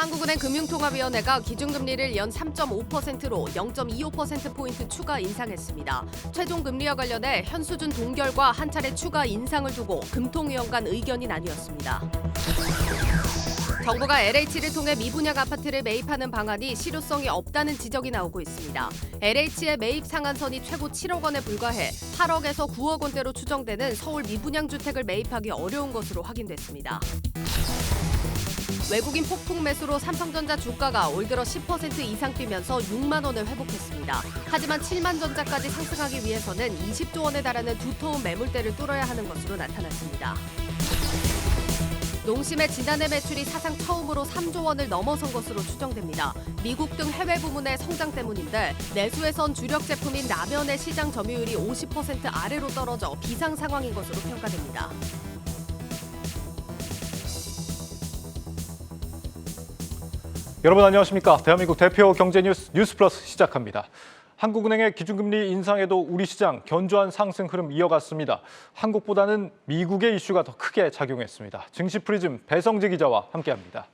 한국은행 금융통화위원회가 기준금리를 연 3.5%로 0.25%포인트 추가 인상했습니다. 최종 금리와 관련해 현수준 동결과 한 차례 추가 인상을 두고 금통위원 간 의견이 나뉘었습니다. 정부가 LH를 통해 미분양 아파트를 매입하는 방안이 실효성이 없다는 지적이 나오고 있습니다. LH의 매입 상한선이 최고 7억 원에 불과해 8억에서 9억 원대로 추정되는 서울 미분양 주택을 매입하기 어려운 것으로 확인됐습니다. 외국인 폭풍 매수로 삼성전자 주가가 올 들어 10% 이상 뛰면서 6만 원을 회복했습니다. 하지만 7만 전자까지 상승하기 위해서는 20조 원에 달하는 두터운 매물대를 뚫어야 하는 것으로 나타났습니다. 농심의 지난해 매출이 사상 처음으로 3조 원을 넘어선 것으로 추정됩니다. 미국 등 해외 부문의 성장 때문인데 내수에선 주력 제품인 라면의 시장 점유율이 50% 아래로 떨어져 비상 상황인 것으로 평가됩니다. 여러분 안녕하십니까? 대한민국 대표 경제뉴스 뉴스플러스 시작합니다. 한국은행의 기준금리 인상에도 우리 시장 견조한 상승 흐름 이어갔습니다. 한국보다는 미국의 이슈가 더 크게 작용했습니다. 증시 프리즘 배성재 기자와 함께합니다.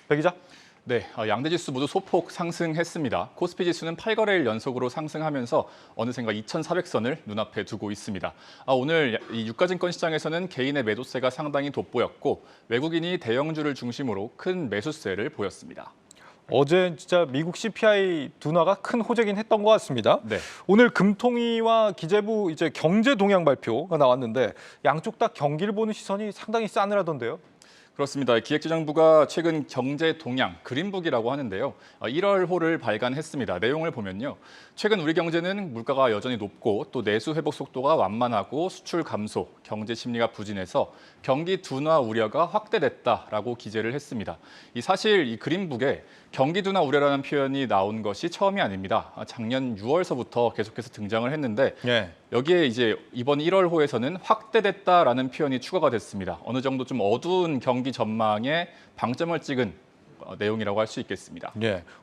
배 기자. 네, 양대 지수 모두 소폭 상승했습니다. 코스피 지수는 8거래일 연속으로 상승하면서 어느샌가 2,400선을 눈앞에 두고 있습니다. 오늘 이 유가증권 시장에서는 개인의 매도세가 상당히 돋보였고 외국인이 대형주를 중심으로 큰 매수세를 보였습니다. 어제 진짜 미국 CPI 둔화가 큰 호재긴 했던 것 같습니다. 네. 오늘 금통위와 기재부 이제 경제 동향 발표가 나왔는데 양쪽 다 경기를 보는 시선이 상당히 싸늘하던데요. 그렇습니다. 기획재정부가 최근 경제 동향 그린북이라고 하는데요. 1월호를 발간했습니다. 내용을 보면요. 최근 우리 경제는 물가가 여전히 높고 또 내수 회복 속도가 완만하고 수출 감소, 경제 심리가 부진해서 경기 둔화 우려가 확대됐다라고 기재를 했습니다. 사실 이 그린북에 경기 둔화 우려라는 표현이 나온 것이 처음이 아닙니다. 작년 6월서부터 계속해서 등장을 했는데 여기에 이제 이번 1월호에서는 확대됐다라는 표현이 추가가 됐습니다. 어느 정도 좀 어두운 경기 전망에 방점을 찍은 내용이라고 할 수 있겠습니다.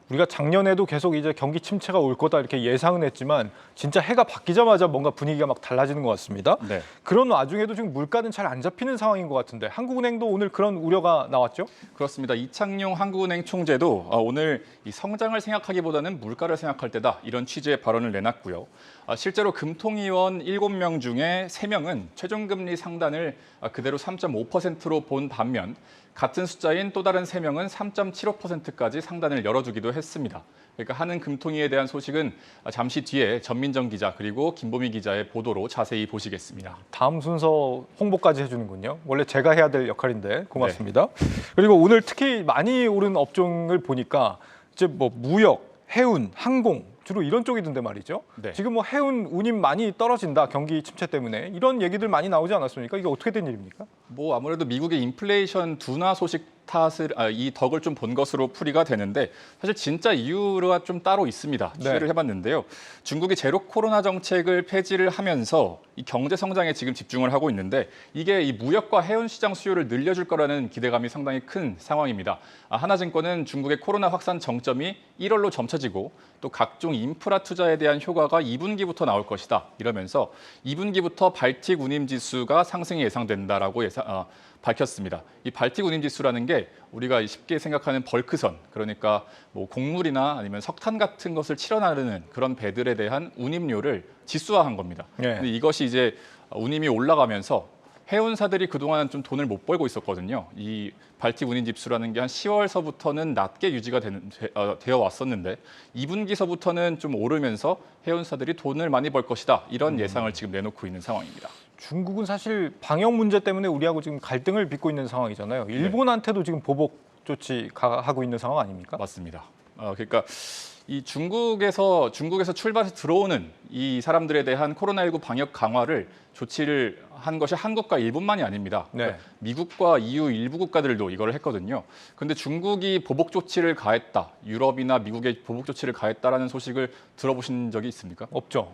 우리가 작년에도 계속 이제 경기 침체가 올 거다 이렇게 예상은 했지만 진짜 해가 바뀌자마자 뭔가 분위기가 막 달라지는 것 같습니다. 그런 와중에도 지금 물가는 잘 안 잡히는 상황인 것 같은데 한국은행도 오늘 그런 우려가 나왔죠? 그렇습니다. 이창용 한국은행 총재도 오늘 이 성장을 생각하기보다는 물가를 생각할 때다 이런 취지의 발언을 내놨고요. 실제로 금통위원 7명 중에 3명은 최종금리 상단을 그대로 3.5%로 본 반면 같은 숫자인 또 다른 3명은 3.75%까지 상단을 열어두기도 했습니다. 그러니까 한은 금통위에 대한 소식은 잠시 뒤에 전민정 기자 그리고 김보미 기자의 보도로 자세히 보시겠습니다. 다음 순서 홍보까지 해주는군요. 원래 제가 해야 될 역할인데 고맙습니다. 그리고 오늘 특히 많이 오른 업종을 보니까 이제 뭐 무역, 해운, 항공 주로 이런 쪽이던데 말이죠. 지금 뭐 해운 운임 많이 떨어진다 경기 침체 때문에 이런 얘기들 많이 나오지 않았습니까? 이게 어떻게 된 일입니까? 뭐 아무래도 미국의 인플레이션 둔화 소식 이 덕을 좀 본 것으로 풀이가 되는데 사실 진짜 이유가 좀 따로 있습니다. 취재를 해봤는데요. 중국이 제로 코로나 정책을 폐지를 하면서 이 경제 성장에 지금 집중을 하고 있는데 이게 이 무역과 해운 시장 수요를 늘려줄 거라는 기대감이 상당히 큰 상황입니다. 하나증권은 중국의 코로나 확산 정점이 1월로 점쳐지고 또 각종 인프라 투자에 대한 효과가 2분기부터 나올 것이다 이러면서 2분기부터 발틱 운임 지수가 상승이 예상된다라고 밝혔습니다. 이 발틱 운임 지수라는 게 우리가 쉽게 생각하는 벌크선, 그러니까 뭐 곡물이나 아니면 석탄 같은 것을 실어 나르는 그런 배들에 대한 운임료를 지수화한 겁니다. 근데 이것이 이제 운임이 올라가면서 해운사들이 그동안 좀 돈을 못 벌고 있었거든요. 이 발틱 운임 지수라는 게 한 10월서부터는 낮게 유지가 되어 왔었는데 2분기서부터는 좀 오르면서 해운사들이 돈을 많이 벌 것이다. 이런 예상을 지금 내놓고 있는 상황입니다. 중국은 사실 방역 문제 때문에 우리하고 지금 갈등을 빚고 있는 상황이잖아요. 일본한테도 지금 보복 조치 하고 있는 상황 아닙니까? 맞습니다. 그러니까 이 중국에서 출발해서 들어오는 이 사람들에 대한 코로나19 방역 강화를 조치를 한 것이 한국과 일본만이 아닙니다. 그러니까 미국과 EU 일부 국가들도 이걸 했거든요. 그런데 중국이 보복 조치를 가했다, 유럽이나 미국의 보복 조치를 가했다라는 소식을 들어보신 적이 있습니까? 없죠.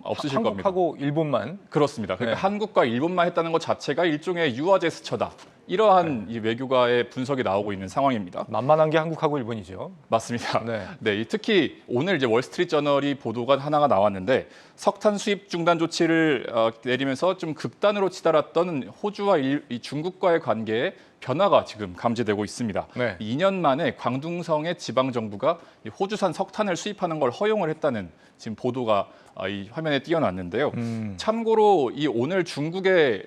없으실 겁니다. 한국하고 일본만. 그렇습니다. 그러니까 네. 한국과 일본만 했다는 것 자체가 일종의 유화 제스처다. 이러한 이 외교가의 분석이 나오고 있는 상황입니다. 만만한 게 한국하고 일본이죠. 맞습니다. 네. 네, 특히 오늘 이제 월스트리트저널이 보도가 하나가 나왔는데 석탄 수입 중단 조치를 내리면서 좀 극단으로 치달았던 호주와 이 중국과의 관계에 변화가 지금 감지되고 있습니다. 네. 2년 만에 광둥성의 지방 정부가 이 호주산 석탄을 수입하는 걸 허용을 했다는 지금 보도가 이 화면에 띄어났는데요. 참고로 이 오늘 중국의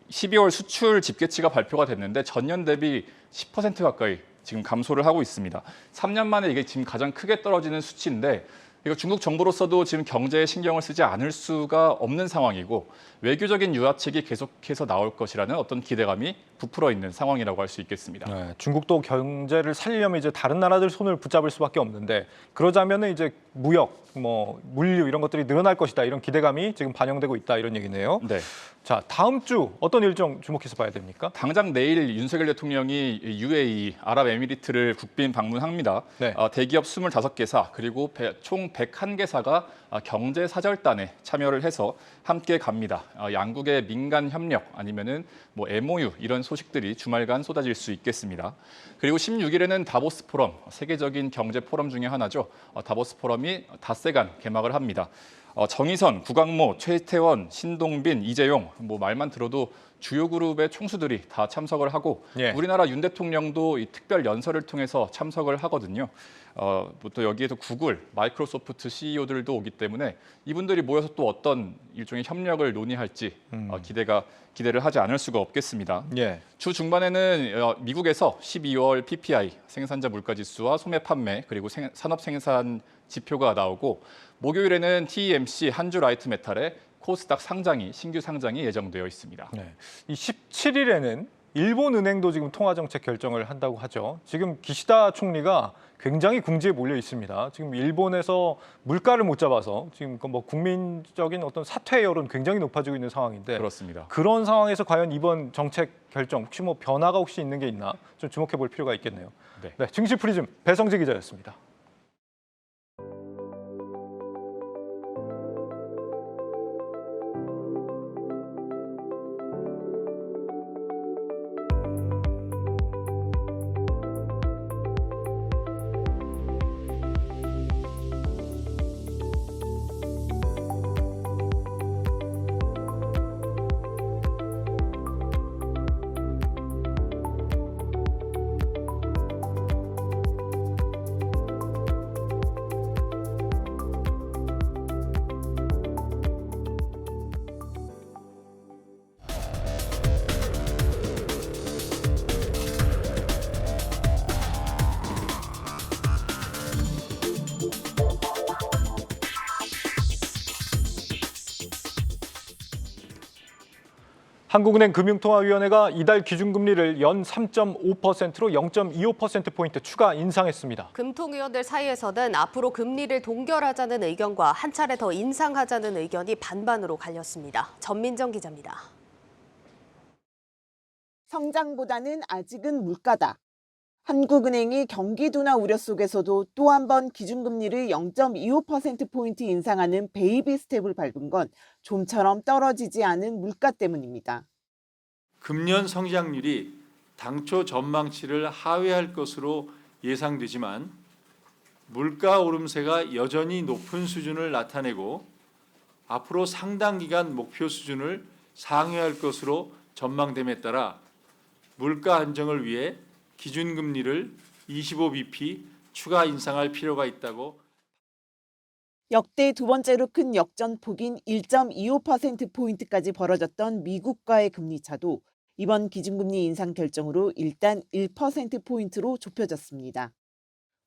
12월 수출 집계치가 발표가 됐는데 전년 대비 10% 가까이 지금 감소를 하고 있습니다. 3년 만에 이게 지금 가장 크게 떨어지는 수치인데 이거 중국 정부로서도 지금 경제에 신경을 쓰지 않을 수가 없는 상황이고 외교적인 유화책이 계속해서 나올 것이라는 어떤 기대감이 부풀어 있는 상황이라고 할 수 있겠습니다. 네, 중국도 경제를 살리려면 이제 다른 나라들 손을 붙잡을 수밖에 없는데 그러자면은 이제 무역, 물류 이런 것들이 늘어날 것이다 이런 기대감이 지금 반영되고 있다 이런 얘기네요. 네. 자, 다음 주 어떤 일정 주목해서 봐야 됩니까? 당장 내일 윤석열 대통령이 UAE, 아랍에미리트를 국빈 방문합니다. 네. 대기업 25개사 그리고 총 101개사가 경제 사절단에 참여를 해서 함께 갑니다. 양국의 민간 협력 아니면은 MOU 이런 소식들이 주말간 쏟아질 수 있겠습니다. 그리고 16일에는 다보스 포럼, 세계적인 경제 포럼 중에 하나죠. 다보스 포럼이 닷새간 개막을 합니다. 정의선, 구강모, 최태원, 신동빈, 이재용 말만 들어도 주요 그룹의 총수들이 다 참석을 하고 예. 우리나라 윤 대통령도 이 특별 연설을 통해서 참석을 하거든요. 또 여기에서 구글, 마이크로소프트 CEO들도 오기 때문에 이분들이 모여서 또 어떤 일종의 협력을 논의할지 기대를 하지 않을 수가 없겠습니다. 예. 주 중반에는 미국에서 12월 PPI 생산자 물가지수와 소매 판매 그리고 산업 생산 지표가 나오고 목요일에는 TMC 한주 라이트 메탈의 코스닥 신규 상장이 예정되어 있습니다. 네. 이 17일에는 일본은행도 지금 통화정책 결정을 한다고 하죠. 지금 기시다 총리가 굉장히 궁지에 몰려 있습니다. 지금 일본에서 물가를 못 잡아서 지금 국민적인 어떤 사퇴 여론 굉장히 높아지고 있는 상황인데 그렇습니다. 그런 상황에서 과연 이번 정책 결정 혹시 변화가 혹시 있는 게 있나 좀 주목해 볼 필요가 있겠네요. 네. 네, 증시 프리즘 배성재 기자였습니다. 한국은행 금융통화위원회가 이달 기준금리를 연 3.5%로 0.25%포인트 추가 인상했습니다. 금통위원들 사이에서는 앞으로 금리를 동결하자는 의견과 한 차례 더 인상하자는 의견이 반반으로 갈렸습니다. 전민정 기자입니다. 성장보다는 아직은 물가다. 한국은행이 경기 둔화 우려 속에서도 또 한 번 기준금리를 0.25%포인트 인상하는 베이비 스텝을 밟은 건 좀처럼 떨어지지 않은 물가 때문입니다. 금년 성장률이 당초 전망치를 하회할 것으로 예상되지만 물가 오름세가 여전히 높은 수준을 나타내고 앞으로 상당 기간 목표 수준을 상회할 것으로 전망됨에 따라 물가 안정을 위해 기준금리를 25bp 추가 인상할 필요가 있다고. 역대 두 번째로 큰 역전폭인 1.25%포인트까지 벌어졌던 미국과의 금리 차도 이번 기준금리 인상 결정으로 일단 1%포인트로 좁혀졌습니다.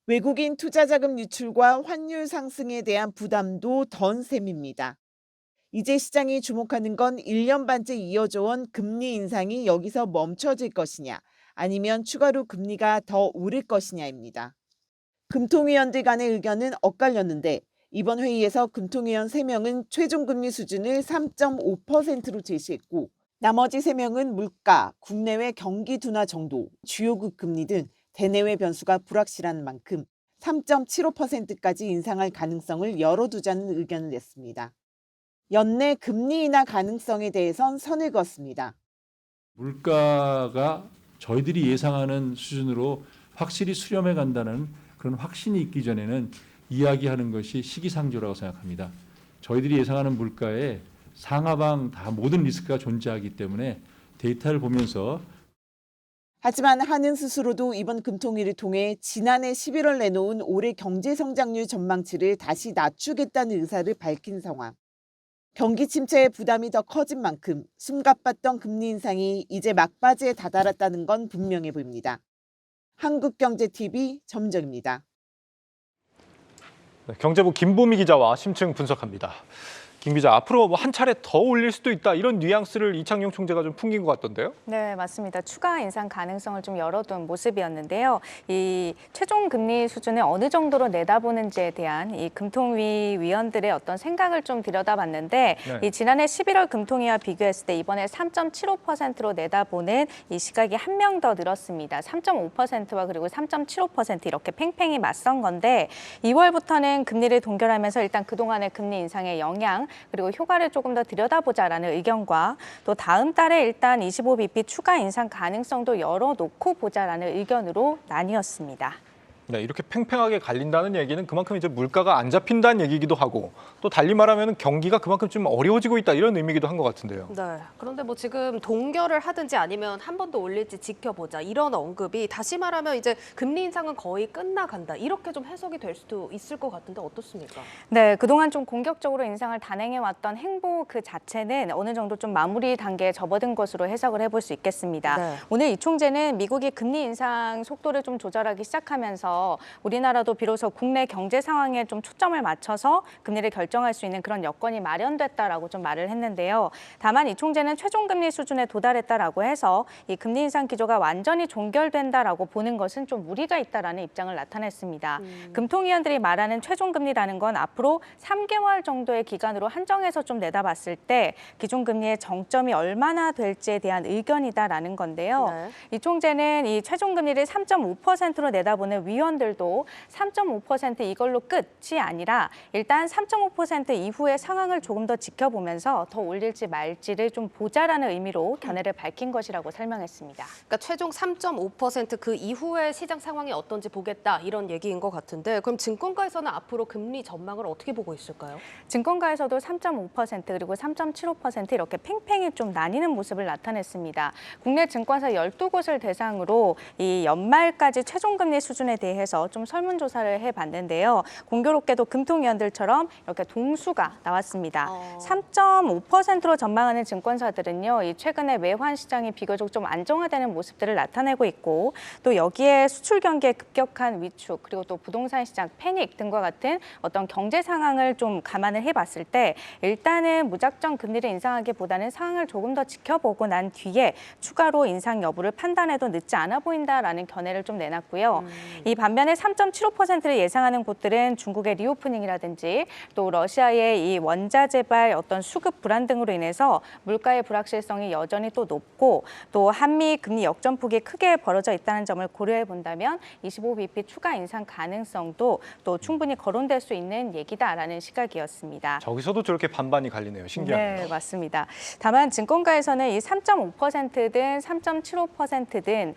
외국인 투자자금 유출과 환율 상승에 대한 부담도 던 셈입니다. 이제 시장이 주목하는 건 1년 반째 이어져온 금리 인상이 여기서 멈춰질 것이냐 아니면 추가로 금리가 더 오를 것이냐입니다. 금통위원들 간의 의견은 엇갈렸는데 이번 회의에서 금통위원 3명은 최종금리 수준을 3.5%로 제시했고 나머지 3명은 물가, 국내외 경기 둔화 정도, 주요국 금리 등 대내외 변수가 불확실한 만큼 3.75%까지 인상할 가능성을 열어두자는 의견을 냈습니다. 연내 금리 인하 가능성에 대해선 선을 그었습니다. 물가가 저희들이 예상하는 수준으로 확실히 수렴해 간다는 그런 확신이 있기 전에는 이야기하는 것이 시기상조라고 생각합니다. 저희들이 예상하는 물가에 상하방 다 모든 리스크가 존재하기 때문에 데이터를 보면서 하지만 한은 스스로도 이번 금통위를 통해 지난해 11월 내놓은 올해 경제 성장률 전망치를 다시 낮추겠다는 의사를 밝힌 상황. 경기 침체의 부담이 더 커진 만큼 숨가빴던 금리 인상이 이제 막바지에 다다랐다는 건 분명해 보입니다. 한국경제TV 점정입니다. 네, 경제부 김보미 기자와 심층 분석합니다. 김 기자, 앞으로 한 차례 더 올릴 수도 있다 이런 뉘앙스를 이창용 총재가 좀 풍긴 것 같던데요? 네, 맞습니다. 추가 인상 가능성을 좀 열어둔 모습이었는데요. 이 최종 금리 수준을 어느 정도로 내다보는지에 대한 이 금통위 위원들의 어떤 생각을 좀 들여다봤는데 네. 이 지난해 11월 금통위와 비교했을 때 이번에 3.75%로 내다보는 이 시각이 한 명 더 늘었습니다. 3.5%와 그리고 3.75% 이렇게 팽팽히 맞선 건데 2월부터는 금리를 동결하면서 일단 그동안의 금리 인상의 영향 그리고 효과를 조금 더 들여다보자라는 의견과 또 다음 달에 일단 25bp 추가 인상 가능성도 열어놓고 보자라는 의견으로 나뉘었습니다. 네, 이렇게 팽팽하게 갈린다는 얘기는 그만큼 이제 물가가 안 잡힌다는 얘기이기도 하고 또 달리 말하면 경기가 그만큼 좀 어려워지고 있다 이런 의미이기도 한 것 같은데요. 네. 그런데 뭐 지금 동결을 하든지 아니면 한 번 더 올릴지 지켜보자 이런 언급이 다시 말하면 이제 금리 인상은 거의 끝나간다 이렇게 좀 해석이 될 수도 있을 것 같은데 어떻습니까? 네, 그동안 좀 공격적으로 인상을 단행해왔던 행보 그 자체는 어느 정도 좀 마무리 단계에 접어든 것으로 해석을 해볼 수 있겠습니다. 네. 오늘 이 총재는 미국이 금리 인상 속도를 좀 조절하기 시작하면서 우리나라도 비로소 국내 경제 상황에 좀 초점을 맞춰서 금리를 결정할 수 있는 그런 여건이 마련됐다라고 좀 말을 했는데요. 다만 이 총재는 최종 금리 수준에 도달했다라고 해서 이 금리 인상 기조가 완전히 종결된다라고 보는 것은 좀 무리가 있다라는 입장을 나타냈습니다. 금통위원들이 말하는 최종 금리라는 건 앞으로 3개월 정도의 기간으로 한정해서 좀 내다봤을 때 기존 금리의 정점이 얼마나 될지에 대한 의견이다라는 건데요. 네. 이 총재는 이 최종 금리를 3.5%로 내다보는 위원들도 3.5% 이걸로 끝이 아니라 일단 3.5% 이후의 상황을 조금 더 지켜보면서 더 올릴지 말지를 좀 보자라는 의미로 견해를 밝힌 것이라고 설명했습니다. 그러니까 최종 3.5%그 이후의 시장 상황이 어떤지 보겠다 이런 얘기인 것 같은데 그럼 증권가에서는 앞으로 금리 전망을 어떻게 보고 있을까요? 증권가에서도 3.5% 그리고 3.75% 이렇게 팽팽히 좀 나뉘는 모습을 나타냈습니다. 국내 증권사 12곳을 대상으로 이 연말까지 최종금리 수준에 대해서 좀 설문조사를 해봤는데요. 공교롭게도 금통위원들처럼 이렇게 동수가 나왔습니다. 3.5%로 전망하는 증권사들은요, 이 최근에 외환 시장이 비교적 좀 안정화되는 모습들을 나타내고 있고 또 여기에 수출 경기의 급격한 위축 그리고 또 부동산 시장 패닉 등과 같은 어떤 경제 상황을 좀 감안을 해봤을 때 일단은 무작정 금리를 인상하기보다는 상황을 조금 더 지켜보고 난 뒤에 추가로 인상 여부를 판단해도 늦지 않아 보인다라는 견해를 좀 내놨고요. 이 반면에 3.75%를 예상하는 곳들은 중국의 리오프닝이라든지 또 러시아의 이 원자재발 어떤 수급 불안 등으로 인해서 물가의 불확실성이 여전히 또 높고 또 한미 금리 역전폭이 크게 벌어져 있다는 점을 고려해 본다면 25bp 추가 인상 가능성도 또 충분히 거론될 수 있는 얘기다라는 시각이었습니다. 저기서도 저렇게 반반이 갈리네요. 신기하네요. 네, 맞습니다. 다만 증권가에서는 이 3.5%든 3.75%든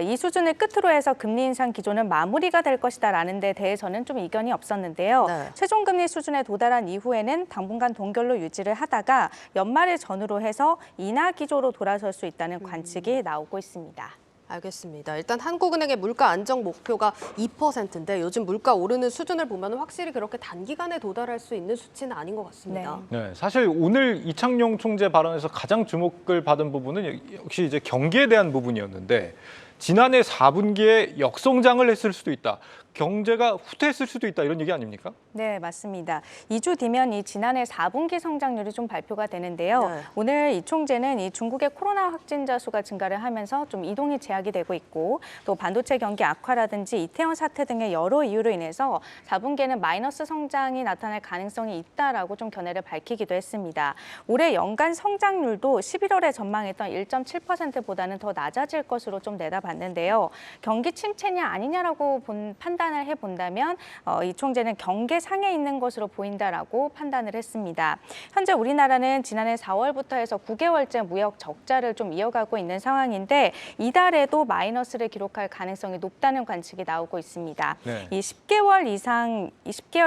이 수준을 끝으로 해서 금리 인상 기조는 마무리가 될 것이다라는 데 대해서는 좀 이견이 없었는데요. 네. 최종 금리 수준에 도달한 이후에는 당분간 동결로 유지를 하다가 연말을 전후로 해서 인하 기조로 돌아설 수 있다는 관측이 나오고 있습니다. 알겠습니다. 일단 한국은행의 물가 안정 목표가 2%인데 요즘 물가 오르는 수준을 보면 확실히 그렇게 단기간에 도달할 수 있는 수치는 아닌 것 같습니다. 네, 사실 오늘 이창용 총재 발언에서 가장 주목을 받은 부분은 역시 이제 경기에 대한 부분이었는데 지난해 4분기에 역성장을 했을 수도 있다. 경제가 후퇴했을 수도 있다 이런 얘기 아닙니까? 네, 맞습니다. 2주 뒤면 이 지난해 4분기 성장률이 좀 발표가 되는데요. 네. 오늘 이 총재는 이 중국의 코로나 확진자 수가 증가를 하면서 좀 이동이 제약이 되고 있고 또 반도체 경기 악화라든지 이태원 사태 등의 여러 이유로 인해서 4분기에는 마이너스 성장이 나타날 가능성이 있다라고 좀 견해를 밝히기도 했습니다. 올해 연간 성장률도 11월에 전망했던 1.7%보다는 더 낮아질 것으로 좀 내다봤습니다. 받아봤는데요. 경기 침체냐 아니냐라고 판단을 해본다면 이 총재는 경계상에 있는 것으로 보인다라고 판단을 했습니다. 현재 우리나라는 지난해 4월부터 해서 9개월째 무역 적자를 좀 이어가고 있는 상황인데 이달에도 마이너스를 기록할 가능성이 높다는 관측이 나오고 있습니다. 네. 이 10개월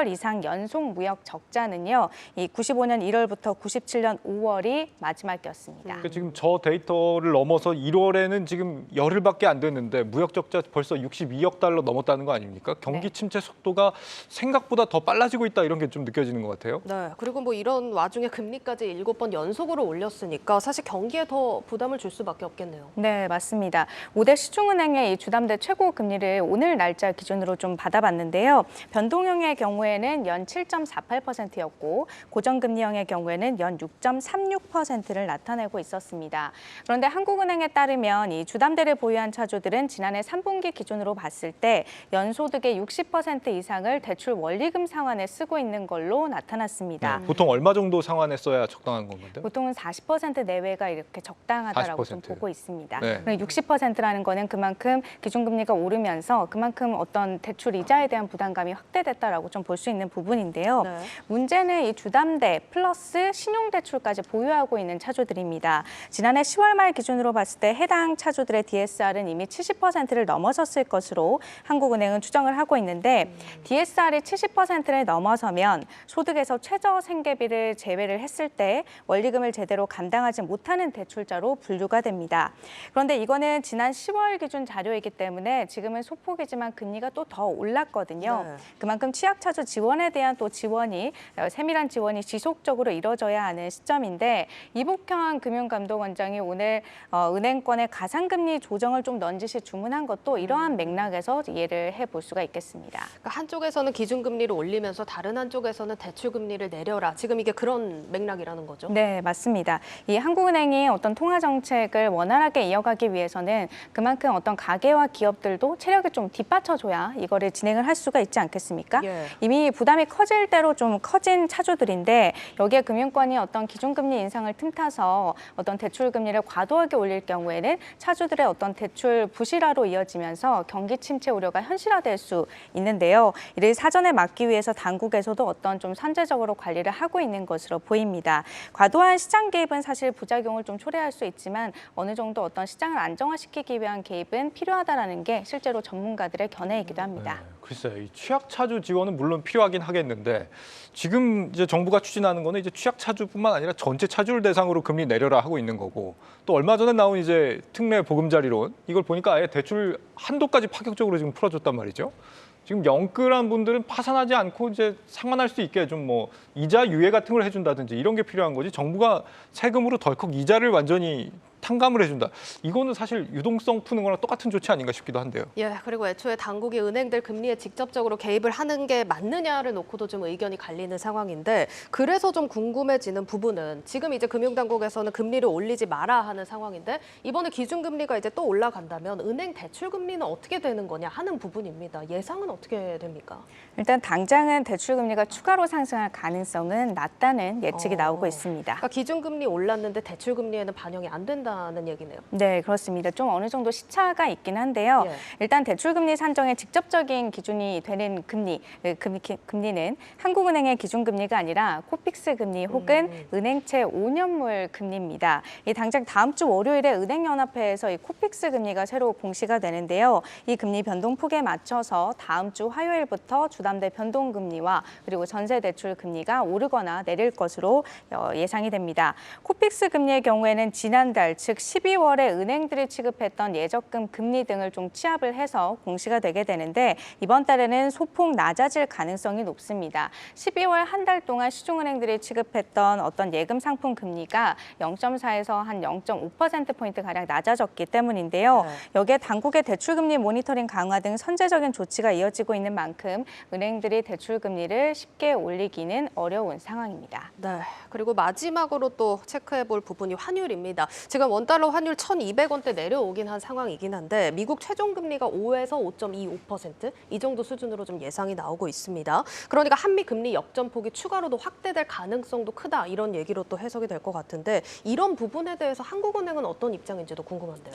이상 연속 무역 적자는요. 이 95년 1월부터 97년 5월이 마지막이었습니다. 그러니까 지금 저 데이터를 넘어서 1월에는 지금 열흘밖에 안 됐는데 무역 적자 벌써 62억 달러 넘었다는 거 아닙니까? 경기 침체 속도가 생각보다 더 빨라지고 있다 이런 게 좀 느껴지는 것 같아요. 네, 그리고 뭐 이런 와중에 금리까지 7번 연속으로 올렸으니까 사실 경기에 더 부담을 줄 수밖에 없겠네요. 네, 맞습니다. 5대 시중은행의 이 주담대 최고 금리를 오늘 날짜 기준으로 좀 받아봤는데요. 변동형의 경우에는 연 7.48%였고 고정금리형의 경우에는 연 6.36%를 나타내고 있었습니다. 그런데 한국은행에 따르면 이 주담대를 보유한 차주들은 지난해 3분기 기준으로 봤을 때 연소득의 60% 이상을 대출 원리금 상환에 쓰고 있는 걸로 나타났습니다. 네, 보통 얼마 정도 상환에 써야 적당한 건가요? 보통은 40% 내외가 이렇게 적당하다라고 좀 40%. 보고 있습니다. 네. 60%라는 거는 그만큼 기준금리가 오르면서 그만큼 어떤 대출 이자에 대한 부담감이 확대됐다라고 좀 볼 수 있는 부분인데요. 네. 문제는 이 주담대 플러스 신용대출까지 보유하고 있는 차주들입니다. 지난해 10월 말 기준으로 봤을 때 해당 차주들의 DSR은 이미 70%를 넘어섰을 것으로 한국은행은 추정을 하고 있는데 DSR이 70%를 넘어서면 소득에서 최저 생계비를 제외를 했을 때 원리금을 제대로 감당하지 못하는 대출자로 분류가 됩니다. 그런데 이거는 지난 10월 기준 자료이기 때문에 지금은 소폭이지만 금리가 또 더 올랐거든요. 네. 그만큼 취약차주 지원에 대한 또 지원이 세밀한 지원이 지속적으로 이뤄져야 하는 시점인데 이복현 금융감독원장이 오늘 은행권의 가상금리 조정을 좀 넌지시 주문한 것도 이러한 맥락에서 이해를 해볼 수가 있겠습니다. 그러니까 한쪽에서는 기준금리를 올리면서 다른 한쪽에서는 대출금리를 내려라. 지금 이게 그런 맥락이라는 거죠? 네, 맞습니다. 이 한국은행이 어떤 통화 정책을 원활하게 이어가기 위해서는 그만큼 어떤 가계와 기업들도 체력이 좀 뒷받쳐줘야 이거를 진행을 할 수가 있지 않겠습니까? 예. 이미 부담이 커질 대로 좀 커진 차주들인데 여기에 금융권이 어떤 기준금리 인상을 틈타서 어떤 대출금리를 과도하게 올릴 경우에는 차주들의 어떤 대출 부실화로 이어지면서 경기 침체 우려가 현실화될 수 있는데요. 이를 사전에 막기 위해서 당국에서도 어떤 좀 선제적으로 관리를 하고 있는 것으로 보입니다. 과도한 시장 개입은 사실 부작용을 좀 초래할 수 있지만 어느 정도 어떤 시장을 안정화시키기 위한 개입은 필요하다라는 게 실제로 전문가들의 견해이기도 합니다. 네, 글쎄요, 이 취약차주 지원은 물론 필요하긴 하겠는데 지금 이제 정부가 추진하는 거는 이제 취약차주뿐만 아니라 전체 차주를 대상으로 금리 내려라 하고 있는 거고 또 얼마 전에 나온 이제 특례 보금자리론 이걸 보니까 아예 대출 한도까지 파격적으로 지금 풀어줬단 말이죠. 지금 영끌한 분들은 파산하지 않고 이제 상환할 수 있게 좀 뭐 이자 유예 같은 걸 해준다든지 이런 게 필요한 거지 정부가 세금으로 덜컥 이자를 완전히 탕감을 해준다. 이거는 사실 유동성 푸는 거랑 똑같은 조치 아닌가 싶기도 한데요. 예, 그리고 애초에 당국이 은행들 금리에 직접적으로 개입을 하는 게 맞느냐를 놓고도 좀 의견이 갈리는 상황인데 그래서 좀 궁금해지는 부분은 지금 이제 금융당국에서는 금리를 올리지 마라 하는 상황인데 이번에 기준금리가 이제 또 올라간다면 은행 대출금리는 어떻게 되는 거냐 하는 부분입니다. 예상은 어떻게 됩니까? 일단 당장은 대출금리가 추가로 상승할 가능성은 낮다는 예측이 나오고 있습니다. 그러니까 기준금리 올랐는데 대출금리에는 반영이 안 된다는 얘기네요. 네, 그렇습니다. 좀 어느 정도 시차가 있긴 한데요. 예. 일단 대출금리 산정의 직접적인 기준이 되는 금리는 한국은행의 기준금리가 아니라 코픽스 금리 혹은 은행채 5년물 금리입니다. 이 당장 다음 주 월요일에 은행연합회에서 이 코픽스 금리가 새로 공시가 되는데요. 이 금리 변동폭에 맞춰서 다음 주 화요일부터 주담대 변동금리와 그리고 전세대출 금리가 오르거나 내릴 것으로 예상이 됩니다. 코픽스 금리의 경우에는 지난달 즉 12월에 은행들이 취급했던 예적금 금리 등을 좀 취합을 해서 공시가 되게 되는데 이번 달에는 소폭 낮아질 가능성이 높습니다. 12월 한 달 동안 시중은행들이 취급했던 어떤 예금 상품 금리가 0.4에서 한 0.5%포인트 가량 낮아졌기 때문인데요. 네. 여기에 당국의 대출금리 모니터링 강화 등 선제적인 조치가 이어지고 있는 만큼 은행들이 대출금리를 쉽게 올리기는 어려운 상황입니다. 네, 그리고 마지막으로 또 체크해 볼 부분이 환율입니다. 지금 일단 원달러 환율 1,200원대 내려오긴 한 상황이긴 한데 미국 최종 금리가 5에서 5.25%이 정도 수준으로 좀 예상이 나오고 있습니다. 그러니까 한미 금리 역전폭이 추가로도 확대될 가능성도 크다 이런 얘기로 또 해석이 될 것 같은데 이런 부분에 대해서 한국은행은 어떤 입장인지도 궁금한데요.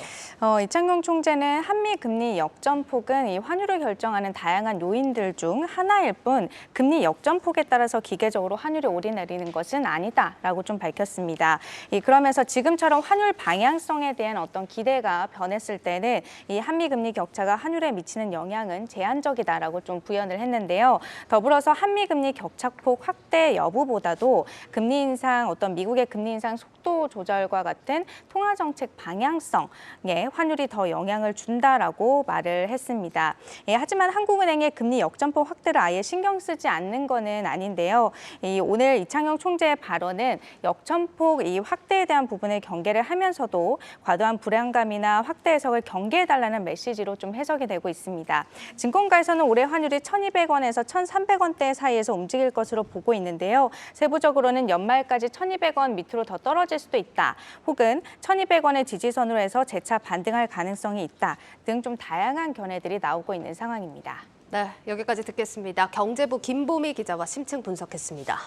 이창용 총재는 한미 금리 역전폭은 이 환율을 결정하는 다양한 요인들 중 하나일 뿐 금리 역전폭에 따라서 기계적으로 환율이 오르내리는 것은 아니다라고 좀 밝혔습니다. 그러면서 지금처럼 환율 방향성에 대한 어떤 기대가 변했을 때는 이 한미 금리 격차가 환율에 미치는 영향은 제한적이다라고 좀 부연을 했는데요. 더불어서 한미 금리 격차폭 확대 여부보다도 금리 인상 어떤 미국의 금리 인상 속도 조절과 같은 통화 정책 방향성에 환율이 더 영향을 준다라고 말을 했습니다. 하지만 한국은행의 금리 역전폭 확대를 아예 신경 쓰지 않는 것은 아닌데요. 오늘 이창용 총재의 발언은 역전폭 이 확대에 대한 부분을 경계를 하면서도 과도한 불안감이나 확대 해석을 경계해달라는 메시지로 좀 해석이 되고 있습니다. 증권가에서는 올해 환율이 1,200원에서 1,300원대 사이에서 움직일 것으로 보고 있는데요. 세부적으로는 연말까지 1,200원 밑으로 더 떨어질 수도 있다. 혹은 1,200원의 지지선으로 해서 재차 반등할 가능성이 있다. 등 좀 다양한 견해들이 나오고 있는 상황입니다. 네, 여기까지 듣겠습니다. 경제부 김보미 기자와 심층 분석했습니다.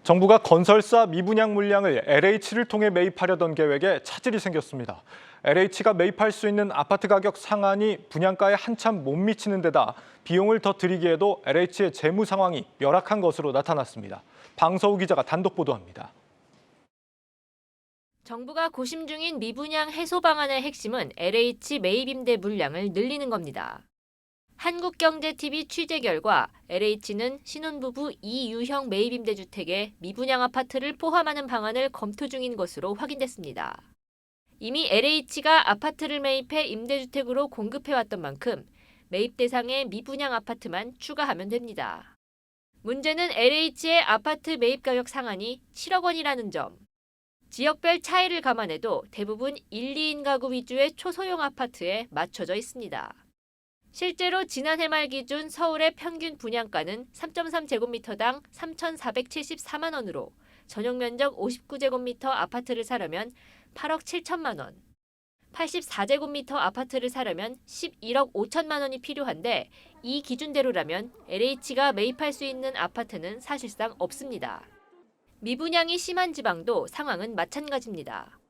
정부가 건설사 미분양 물량을 LH를 통해 매입하려던 계획에 차질이 생겼습니다. LH가 매입할 수 있는 아파트 가격 상한이 분양가에 한참 못 미치는 데다 비용을 더 들이기에도 LH의 재무 상황이 열악한 것으로 나타났습니다. 방서우 기자가 단독 보도합니다. 정부가 고심 중인 미분양 해소 방안의 핵심은 LH 매입 임대 물량을 늘리는 겁니다. 한국경제TV 취재 결과 LH는 신혼부부 이유형 매입임대주택에 미분양 아파트를 포함하는 방안을 검토 중인 것으로 확인됐습니다. 이미 LH가 아파트를 매입해 임대주택으로 공급해왔던 만큼 매입 대상에 미분양 아파트만 추가하면 됩니다. 문제는 LH의 아파트 매입 가격 상한이 7억 원이라는 점. 지역별 차이를 감안해도 대부분 1, 2인 가구 위주의 초소형 아파트에 맞춰져 있습니다. 실제로 지난해 말 기준 서울의 평균 분양가는 3.3제곱미터당 3,474만 원으로 전용 면적 59제곱미터 아파트를 사려면 8억 7천만 원, 84제곱미터 아파트를 사려면 11억 5천만 원이 필요한데 이 기준대로라면 LH가 매입할 수 있는 아파트는 사실상 없습니다. 미분양이 심한 지방도 상황은 마찬가지입니다.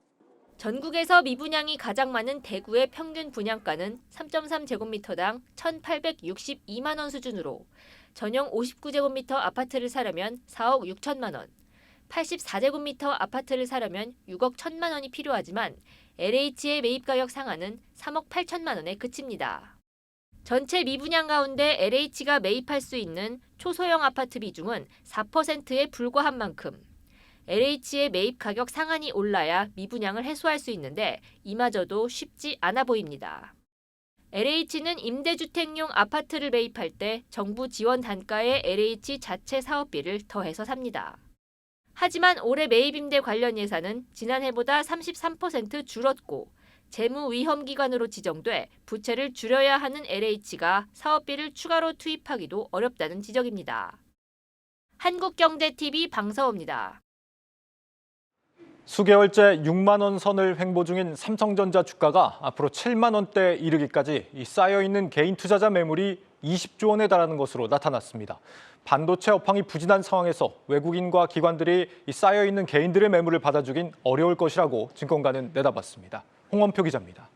전국에서 미분양이 가장 많은 대구의 평균 분양가는 3.3제곱미터당 1,862만 원 수준으로 전용 59제곱미터 아파트를 사려면 4억 6천만 원, 84제곱미터 아파트를 사려면 6억 1천만 원이 필요하지만 LH의 매입가격 상한은 3억 8천만 원에 그칩니다. 전체 미분양 가운데 LH가 매입할 수 있는 초소형 아파트 비중은 4%에 불과한 만큼 LH의 매입 가격 상한이 올라야 미분양을 해소할 수 있는데 이마저도 쉽지 않아 보입니다. LH는 임대주택용 아파트를 매입할 때 정부 지원 단가에 LH 자체 사업비를 더해서 삽니다. 하지만 올해 매입임대 관련 예산은 지난해보다 33% 줄었고 재무위험기관으로 지정돼 부채를 줄여야 하는 LH가 사업비를 추가로 투입하기도 어렵다는 지적입니다. 한국경제TV 방서우입니다. 수개월째 6만 원 선을 횡보 중인 삼성전자 주가가 앞으로 7만 원대에 이르기까지 쌓여있는 개인 투자자 매물이 20조 원에 달하는 것으로 나타났습니다. 반도체 업황이 부진한 상황에서 외국인과 기관들이 쌓여있는 개인들의 매물을 받아주긴 어려울 것이라고 증권가는 내다봤습니다. 홍원표 기자입니다.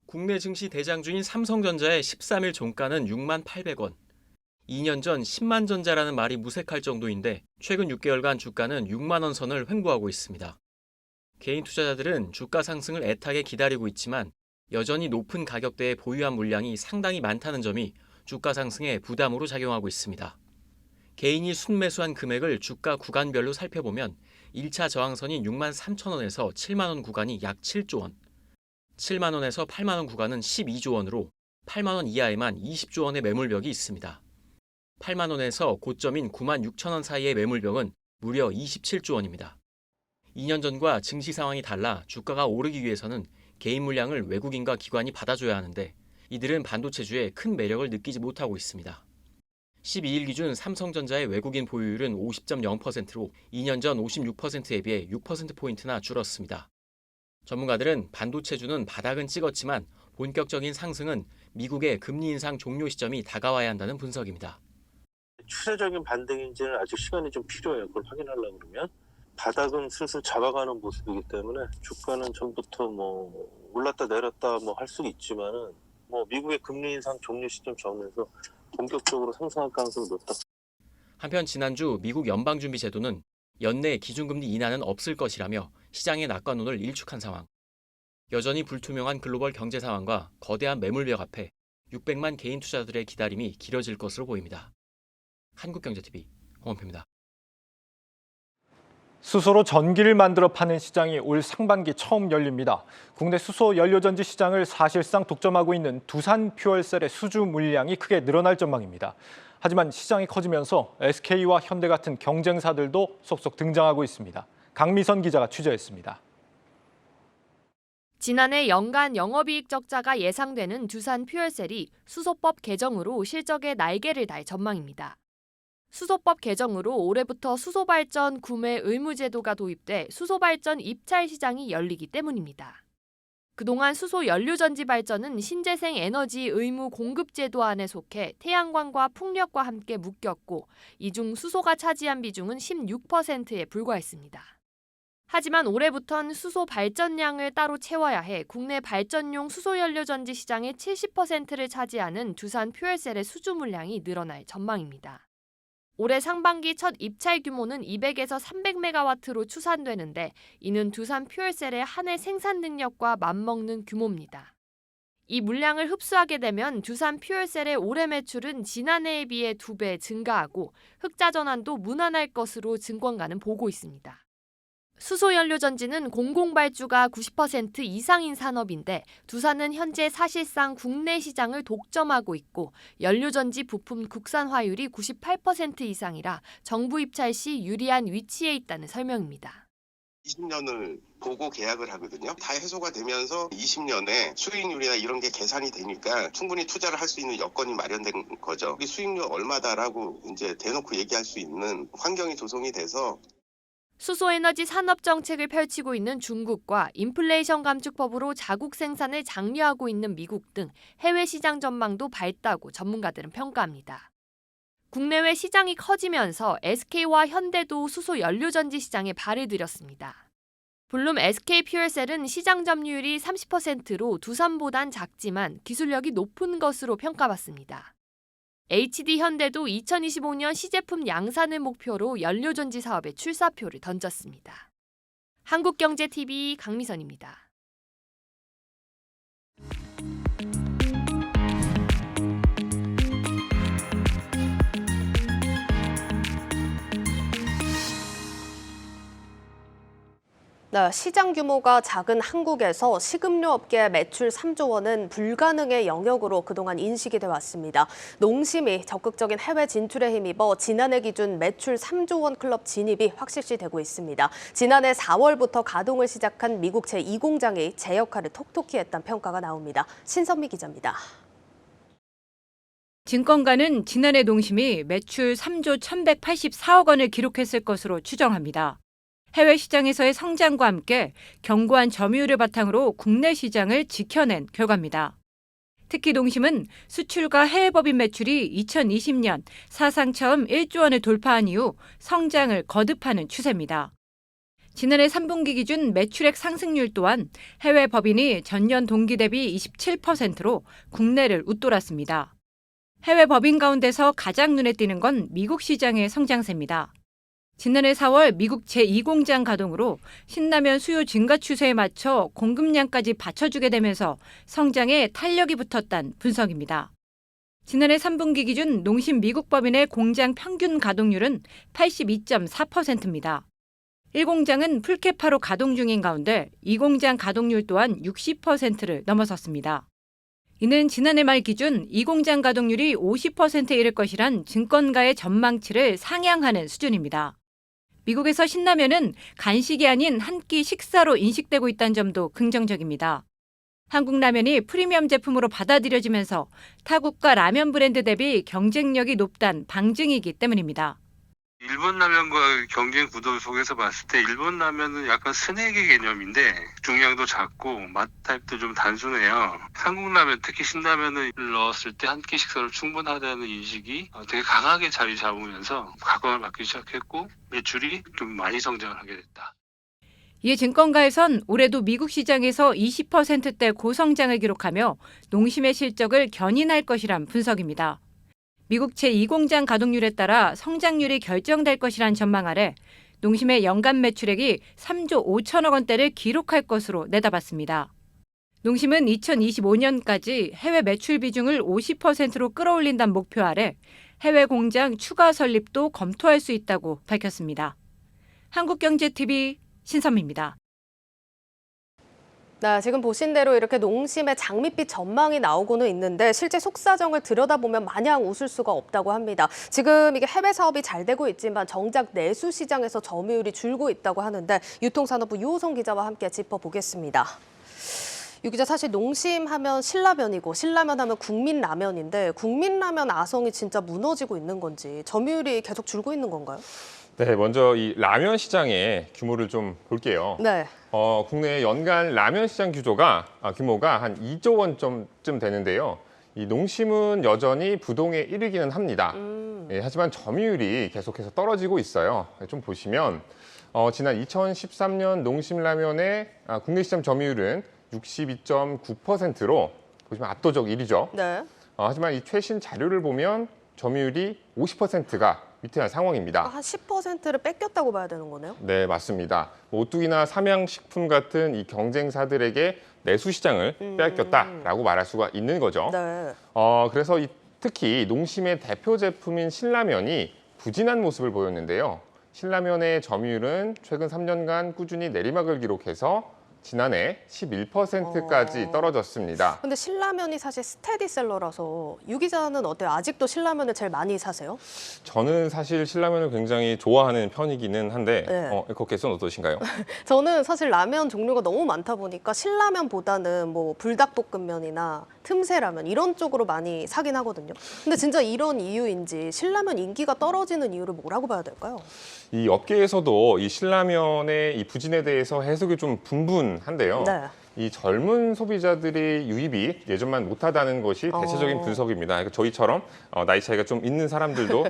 국내 증시 대장주인 삼성전자의 13일 종가는 6만 800원. 2년 전 10만 전자라는 말이 무색할 정도인데 최근 6개월간 주가는 6만 원 선을 횡보하고 있습니다. 개인 투자자들은 주가 상승을 애타게 기다리고 있지만 여전히 높은 가격대에 보유한 물량이 상당히 많다는 점이 주가 상승에 부담으로 작용하고 있습니다. 개인이 순매수한 금액을 주가 구간별로 살펴보면 1차 저항선인 6만 3천 원에서 7만 원 구간이 약 7조 원, 7만 원에서 8만 원 구간은 12조 원으로 8만 원 이하에만 20조 원의 매물벽이 있습니다. 8만 원에서 고점인 9만 6천 원 사이의 매물벽은 무려 27조 원입니다. 2년 전과 증시 상황이 달라 주가가 오르기 위해서는 개인 물량을 외국인과 기관이 받아줘야 하는데 이들은 반도체주에 큰 매력을 느끼지 못하고 있습니다. 12일 기준 삼성전자의 외국인 보유율은 50.0%로 2년 전 56%에 비해 6%포인트나 줄었습니다. 전문가들은 반도체주는 바닥은 찍었지만 본격적인 상승은 미국의 금리 인상 종료 시점이 다가와야 한다는 분석입니다. 추세적인 반등인지는 아직 시간이 좀 필요해요. 그걸 확인하려고 그러면. 바닥은 슬슬 잡아가는 모습이기 때문에 주가는 전부터 올랐다 내렸다 할 수는 있지만은 미국의 금리 인상 종료 시점 정해서 본격적으로 상승할 가능성이 높다. 한편 지난주 미국 연방준비제도는 연내 기준금리 인하는 없을 것이라며 시장의 낙관론을 일축한 상황. 여전히 불투명한 글로벌 경제 상황과 거대한 매물벽 앞에 600만 개인 투자자들의 기다림이 길어질 것으로 보입니다. 한국경제TV 홍원표입니다. 수소로 전기를 만들어 파는 시장이 올 상반기 처음 열립니다. 국내 수소 연료전지 시장을 사실상 독점하고 있는 두산 퓨얼셀의 수주 물량이 크게 늘어날 전망입니다. 하지만 시장이 커지면서 SK와 현대 같은 경쟁사들도 속속 등장하고 있습니다. 강미선 기자가 취재했습니다. 지난해 연간 영업이익 적자가 예상되는 두산 퓨얼셀이 수소법 개정으로 실적에 날개를 달 전망입니다. 수소법 개정으로 올해부터 수소발전 구매 의무 제도가 도입돼 수소발전 입찰 시장이 열리기 때문입니다. 그동안 수소 연료전지 발전은 신재생 에너지 의무 공급 제도 안에 속해 태양광과 풍력과 함께 묶였고 이 중 수소가 차지한 비중은 16%에 불과했습니다. 하지만 올해부턴 수소 발전량을 따로 채워야 해 국내 발전용 수소 연료전지 시장의 70%를 차지하는 두산 퓨얼셀의 수주 물량이 늘어날 전망입니다. 올해 상반기 첫 입찰 규모는 200에서 300메가와트로 추산되는데 이는 두산 퓨얼셀의 한 해 생산 능력과 맞먹는 규모입니다. 이 물량을 흡수하게 되면 두산 퓨얼셀의 올해 매출은 지난해에 비해 2배 증가하고 흑자 전환도 무난할 것으로 증권가는 보고 있습니다. 수소연료전지는 공공발주가 90% 이상인 산업인데 두산은 현재 사실상 국내 시장을 독점하고 있고 연료전지 부품 국산화율이 98% 이상이라 정부 입찰 시 유리한 위치에 있다는 설명입니다. 20년을 보고 계약을 하거든요. 다 해소가 되면서 20년에 수익률이나 이런 게 계산이 되니까 충분히 투자를 할 수 있는 여건이 마련된 거죠. 수익률 얼마다라고 이제 대놓고 얘기할 수 있는 환경이 조성이 돼서 수소에너지 산업 정책을 펼치고 있는 중국과 인플레이션 감축법으로 자국 생산을 장려하고 있는 미국 등 해외 시장 전망도 밝다고 전문가들은 평가합니다. 국내외 시장이 커지면서 SK와 현대도 수소 연료전지 시장에 발을 들였습니다. 물론 SK 퓨얼셀은 시장 점유율이 30%로 두산보단 작지만 기술력이 높은 것으로 평가받습니다. HD 현대도 2025년 시제품 양산을 목표로 연료전지 사업에 출사표를 던졌습니다. 한국경제TV 강미선입니다. 네, 시장 규모가 작은 한국에서 식음료 업계의 매출 3조 원은 불가능의 영역으로 그동안 인식이 돼 왔습니다. 농심이 적극적인 해외 진출에 힘입어 지난해 기준 매출 3조 원 클럽 진입이 확실시되고 있습니다. 지난해 4월부터 가동을 시작한 미국 제2공장이 제 역할을 톡톡히 했다는 평가가 나옵니다. 신선미 기자입니다. 증권가는 지난해 농심이 매출 3조 1,184억 원을 기록했을 것으로 추정합니다. 해외 시장에서의 성장과 함께 견고한 점유율을 바탕으로 국내 시장을 지켜낸 결과입니다. 특히 농심은 수출과 해외 법인 매출이 2020년 사상 처음 1조 원을 돌파한 이후 성장을 거듭하는 추세입니다. 지난해 3분기 기준 매출액 상승률 또한 해외 법인이 전년 동기 대비 27%로 국내를 웃돌았습니다. 해외 법인 가운데서 가장 눈에 띄는 건 미국 시장의 성장세입니다. 지난해 4월 미국 제2공장 가동으로 신라면 수요 증가 추세에 맞춰 공급량까지 받쳐주게 되면서 성장에 탄력이 붙었다는 분석입니다. 지난해 3분기 기준 농심 미국 법인의 공장 평균 가동률은 82.4%입니다. 1공장은 풀캐파로 가동 중인 가운데 2공장 가동률 또한 60%를 넘어섰습니다. 이는 지난해 말 기준 이 공장 가동률이 50%에 이를 것이란 증권가의 전망치를 상향하는 수준입니다. 미국에서 신라면은 간식이 아닌 한 끼 식사로 인식되고 있다는 점도 긍정적입니다. 한국 라면이 프리미엄 제품으로 받아들여지면서 타국가 라면 브랜드 대비 경쟁력이 높다는 방증이기 때문입니다. 일본 라면과 경쟁 구도 속에서 봤을 때 일본 라면은 약간 스낵의 개념인데 중량도 작고 맛 타입도 좀 단순해요. 한국 라면, 특히 신라면을 넣었을 때 한 끼 식사로 충분하다는 인식이 되게 강하게 자리 잡으면서 각광을 받기 시작했고 매출이 좀 많이 성장을 하게 됐다. 이에 증권가에선 올해도 미국 시장에서 20%대 고성장을 기록하며 농심의 실적을 견인할 것이란 분석입니다. 미국 제2공장 가동률에 따라 성장률이 결정될 것이란 전망 아래 농심의 연간 매출액이 3조 5천억 원대를 기록할 것으로 내다봤습니다. 농심은 2025년까지 해외 매출 비중을 50%로 끌어올린다는 목표 아래 해외 공장 추가 설립도 검토할 수 있다고 밝혔습니다. 한국경제TV 신선미입니다. 네, 지금 보신 대로 이렇게 농심의 장밋빛 전망이 나오고는 있는데 실제 속사정을 들여다보면 마냥 웃을 수가 없다고 합니다. 지금 이게 해외 사업이 잘 되고 있지만 정작 내수 시장에서 점유율이 줄고 있다고 하는데 유통산업부 유호성 기자와 함께 짚어보겠습니다. 유 기자, 사실 농심 하면 신라면이고 신라면 하면 국민라면인데 국민라면 아성이 진짜 무너지고 있는 건지 점유율이 계속 줄고 있는 건가요? 네, 먼저 이 라면 시장의 규모를 좀 볼게요. 네. 국내 연간 라면 시장 규모가 한 2조 원쯤 되는데요. 이 농심은 여전히 부동의 1위기는 합니다. 하지만 점유율이 계속해서 떨어지고 있어요. 좀 보시면 지난 2013년 농심 라면의 국내 시장 점유율은 62.9%로 보시면 압도적 1위죠. 네. 하지만 이 최신 자료를 보면 점유율이 50%가 위태한 상황입니다. 한 10%를 뺏겼다고 봐야 되는 거네요? 네, 맞습니다. 오뚜기나 삼양식품 같은 이 경쟁사들에게 내수 시장을 빼앗겼다라고 말할 수가 있는 거죠. 네. 그래서 특히 농심의 대표 제품인 신라면이 부진한 모습을 보였는데요. 신라면의 점유율은 최근 3년간 꾸준히 내리막을 기록해서 지난해 11%까지 떨어졌습니다. 근데 신라면이 사실 스테디셀러라서 유 기자는 어때요? 아직도 신라면을 제일 많이 사세요? 저는 사실 신라면을 굉장히 좋아하는 편이기는 한데 네. 앵커께서는 어떠신가요? 저는 사실 라면 종류가 너무 많다 보니까 신라면보다는 뭐 불닭볶음면이나 틈새라면 이런 쪽으로 많이 사긴 하거든요. 근데 진짜 이런 이유인지 신라면 인기가 떨어지는 이유를 뭐라고 봐야 될까요? 이 업계에서도 이 신라면의 이 부진에 대해서 해석이 좀 분분한데요. 네. 이 젊은 소비자들의 유입이 예전만 못하다는 것이 대체적인 분석입니다. 그러니까 저희처럼 나이 차이가 좀 있는 사람들도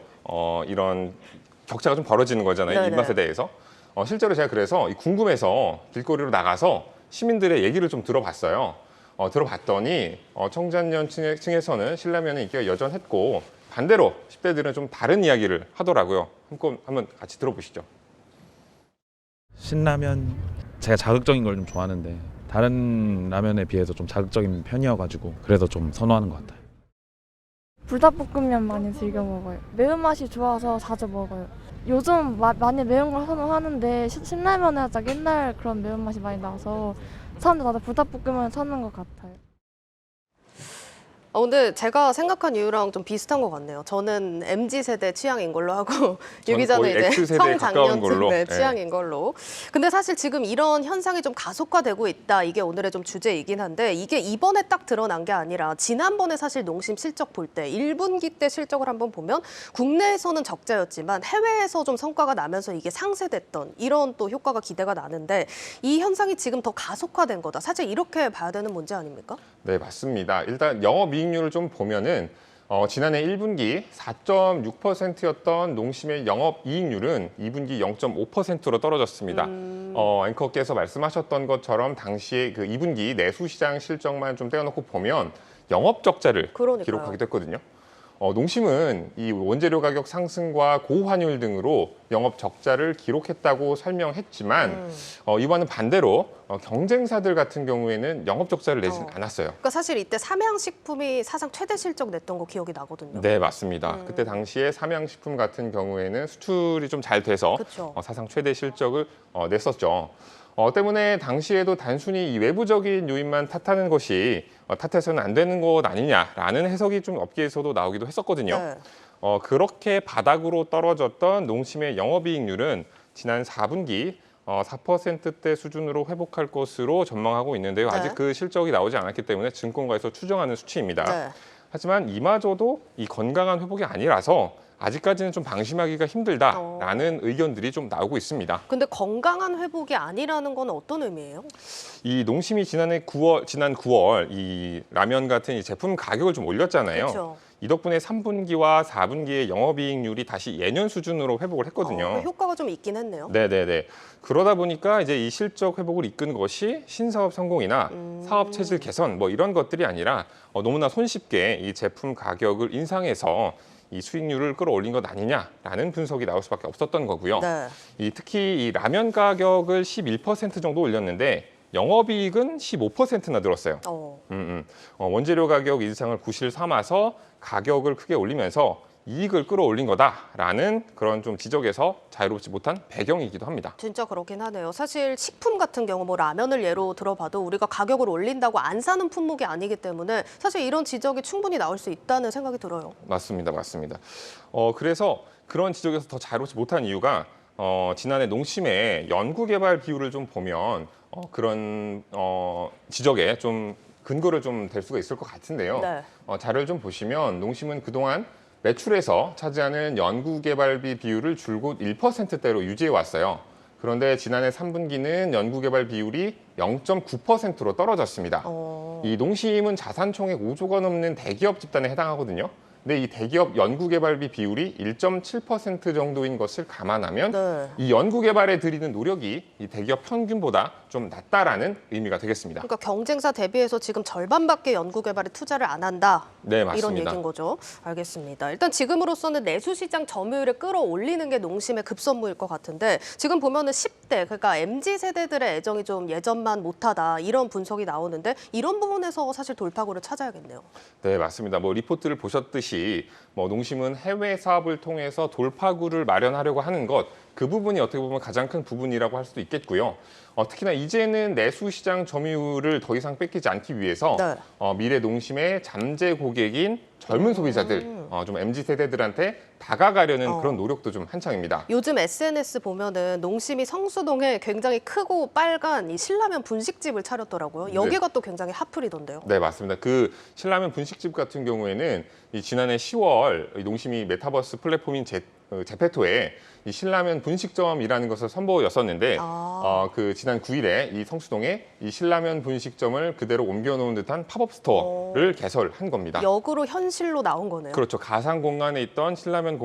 이런 격차가 좀 벌어지는 거잖아요. 네네. 입맛에 대해서. 실제로 제가 그래서 궁금해서 길거리로 나가서 시민들의 얘기를 좀 들어봤어요. 들어봤더니 청장년층에서는 신라면의 인기가 여전했고 반대로 10대들은 좀 다른 이야기를 하더라고요. 한번 같이 들어보시죠. 신라면 제가 자극적인 걸 좀 좋아하는데 다른 라면에 비해서 좀 자극적인 편이어가지고 그래서 좀 선호하는 것 같아요. 불닭볶음면 많이 즐겨 먹어요. 매운맛이 좋아서 자주 먹어요. 요즘 많이 매운 걸 선호하는데 신라면은 살짝 옛날 그런 매운맛이 많이 나서 사람들 다들 불닭볶음면을 찾는 것 같아요. 근데 제가 생각한 이유랑 좀 비슷한 것 같네요. 저는 MZ세대 취향인 걸로 하고 유 기자는 이제 성장년층 네, 취향인 걸로. 근데 사실 지금 이런 현상이 좀 가속화되고 있다. 이게 오늘의 좀 주제이긴 한데 이게 이번에 딱 드러난 게 아니라 지난번에 사실 농심 실적 볼 때 1분기 때 실적을 한번 보면 국내에서는 적자였지만 해외에서 좀 성과가 나면서 이게 상쇄됐던 이런 또 효과가 기대가 나는데 이 현상이 지금 더 가속화된 거다. 사실 이렇게 봐야 되는 문제 아닙니까? 네, 맞습니다. 일단 영업이익률을 좀 보면은 지난해 1분기 4.6%였던 농심의 영업이익률은 2분기 0.5%로 떨어졌습니다. 앵커께서 말씀하셨던 것처럼 당시에 그 2분기 내수시장 실적만 좀 떼어놓고 보면 영업적자를 기록하게 됐거든요. 농심은 이 원재료 가격 상승과 고환율 등으로 영업 적자를 기록했다고 설명했지만 이와는 반대로 경쟁사들 같은 경우에는 영업 적자를 내지는 않았어요. 그러니까 사실 이때 삼양식품이 사상 최대 실적 냈던 거 기억이 나거든요. 네, 맞습니다. 그때 당시에 삼양식품 같은 경우에는 수출이 좀 잘 돼서 사상 최대 실적을 냈었죠. 때문에 당시에도 단순히 이 외부적인 요인만 탓하는 것이 탓해서는 안 되는 것 아니냐라는 해석이 좀 업계에서도 나오기도 했었거든요. 네. 그렇게 바닥으로 떨어졌던 농심의 영업이익률은 지난 4분기 4%대 수준으로 회복할 것으로 전망하고 있는데요. 네. 아직 그 실적이 나오지 않았기 때문에 증권가에서 추정하는 수치입니다. 네. 하지만 이마저도 이 건강한 회복이 아니라서 아직까지는 좀 방심하기가 힘들다라는 의견들이 좀 나오고 있습니다. 근데 건강한 회복이 아니라는 건 어떤 의미예요? 이 농심이 지난 9월 이 라면 같은 이 제품 가격을 좀 올렸잖아요. 그렇죠. 이 덕분에 3분기와 4분기의 영업이익률이 다시 예년 수준으로 회복을 했거든요. 효과가 좀 있긴 했네요. 네네네. 그러다 보니까 이제 이 실적 회복을 이끈 것이 신사업 성공이나 사업 체질 개선 뭐 이런 것들이 아니라 너무나 손쉽게 이 제품 가격을 인상해서 이 수익률을 끌어올린 것 아니냐라는 분석이 나올 수밖에 없었던 거고요. 네. 특히 이 라면 가격을 11% 정도 올렸는데 영업이익은 15%나 늘었어요. 원재료 가격 인상을 구실 삼아서 가격을 크게 올리면서 이익을 끌어올린 거다라는 그런 좀 지적에서 자유롭지 못한 배경이기도 합니다. 진짜 그렇긴 하네요. 사실 식품 같은 경우 뭐 라면을 예로 들어봐도 우리가 가격을 올린다고 안 사는 품목이 아니기 때문에 사실 이런 지적이 충분히 나올 수 있다는 생각이 들어요. 맞습니다. 그래서 그런 지적에서 더 자유롭지 못한 이유가 지난해 농심의 연구개발 비율을 좀 보면 그런 지적에 좀 근거를 좀 될 수가 있을 것 같은데요. 네. 자료를 좀 보시면 농심은 그동안 매출에서 차지하는 연구개발비 비율을 줄곧 1%대로 유지해 왔어요. 그런데 지난해 3분기는 연구개발 비율이 0.9%로 떨어졌습니다. 이 농심은 자산총액 5조가 넘는 대기업 집단에 해당하거든요. 근데 이 대기업 연구개발비 비율이 1.7% 정도인 것을 감안하면 네. 이 연구개발에 들이는 노력이 이 대기업 평균보다 좀 낮다라는 의미가 되겠습니다. 그러니까 경쟁사 대비해서 지금 절반밖에 연구개발에 투자를 안 한다. 네, 맞습니다. 이런 얘기인 거죠. 알겠습니다. 일단 지금으로서는 내수시장 점유율을 끌어올리는 게 농심의 급선무일 것 같은데 지금 보면은 10대 그러니까 MZ세대들의 애정이 좀 예전만 못하다 이런 분석이 나오는데 이런 부분에서 사실 돌파구를 찾아야겠네요. 네, 맞습니다. 리포트를 보셨듯이 농심은 해외 사업을 통해서 돌파구를 마련하려고 하는 것, 그 부분이 어떻게 보면 가장 큰 부분이라고 할 수도 있겠고요. 특히나 이제는 내수 시장 점유율을 더 이상 뺏기지 않기 위해서 네. 미래 농심의 잠재 고객인 젊은 소비자들, 좀 MZ세대들한테 다가가려는 그런 노력도 좀 한창입니다. 요즘 SNS 보면은 농심이 성수동에 굉장히 크고 빨간 이 신라면 분식집을 차렸더라고요. 여기가 또 굉장히 핫플이던데요. 네, 맞습니다. 그 신라면 분식집 같은 경우에는 이 지난해 10월 농심이 메타버스 플랫폼인 제페토에 이 신라면 분식점이라는 것을 선보였었는데 그 지난 9일에 이 성수동에 이 신라면 분식점을 그대로 옮겨놓은 듯한 팝업 스토어를 개설한 겁니다. 역으로 현실로 나온 거네요. 그렇죠. 가상 공간에 있던 신라면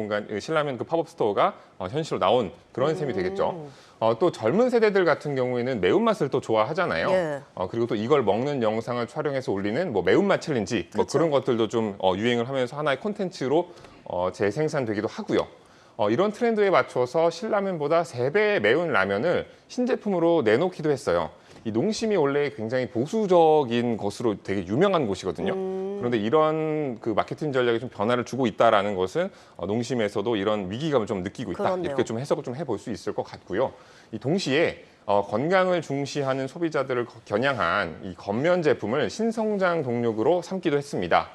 그 팝업 스토어가 현실로 나온 그런 셈이 되겠죠. 또 젊은 세대들 같은 경우에는 매운맛을 또 좋아하잖아요. 예. 그리고 또 이걸 먹는 영상을 촬영해서 올리는 매운맛 챌린지 그렇죠. 그런 것들도 좀 유행을 하면서 하나의 콘텐츠로 재생산되기도 하고요. 이런 트렌드에 맞춰서 신라면보다 3배 매운 라면을 신제품으로 내놓기도 했어요. 이 농심이 원래 굉장히 보수적인 것으로 되게 유명한 곳이거든요. 그런데 이런 그 마케팅 전략에 좀 변화를 주고 있다라는 것은 농심에서도 이런 위기감을 좀 느끼고 있다. 그렇네요. 이렇게 좀 해석을 좀 해볼 수 있을 것 같고요. 이 동시에 건강을 중시하는 소비자들을 겨냥한 이 겉면 제품을 신성장 동력으로 삼기도 했습니다.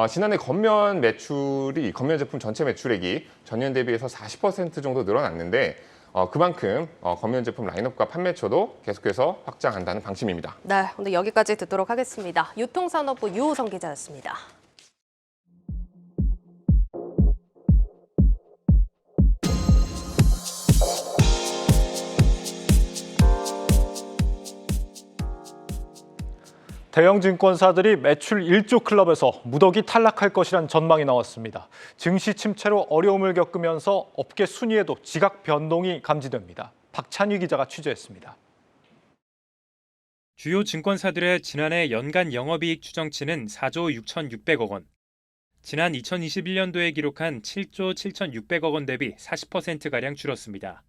지난해 겉면 제품 전체 매출액이 전년 대비해서 40% 정도 늘어났는데 그만큼 겉면 제품 라인업과 판매처도 계속해서 확장한다는 방침입니다. 네, 오늘 여기까지 듣도록 하겠습니다. 유통산업부 유호성 기자였습니다. 대형 증권사들이 매출 1조 클럽에서 무더기 탈락할 것이란 전망이 나왔습니다. 증시 침체로 어려움을 겪으면서 업계 순위에도 지각 변동이 감지됩니다. 박찬휘 기자가 취재했습니다. 주요 증권사들의 지난해 연간 영업이익 추정치는 4조 6,600억 원. 지난 2021년도에 기록한 7조 7,600억 원 대비 40%가량 줄었습니다.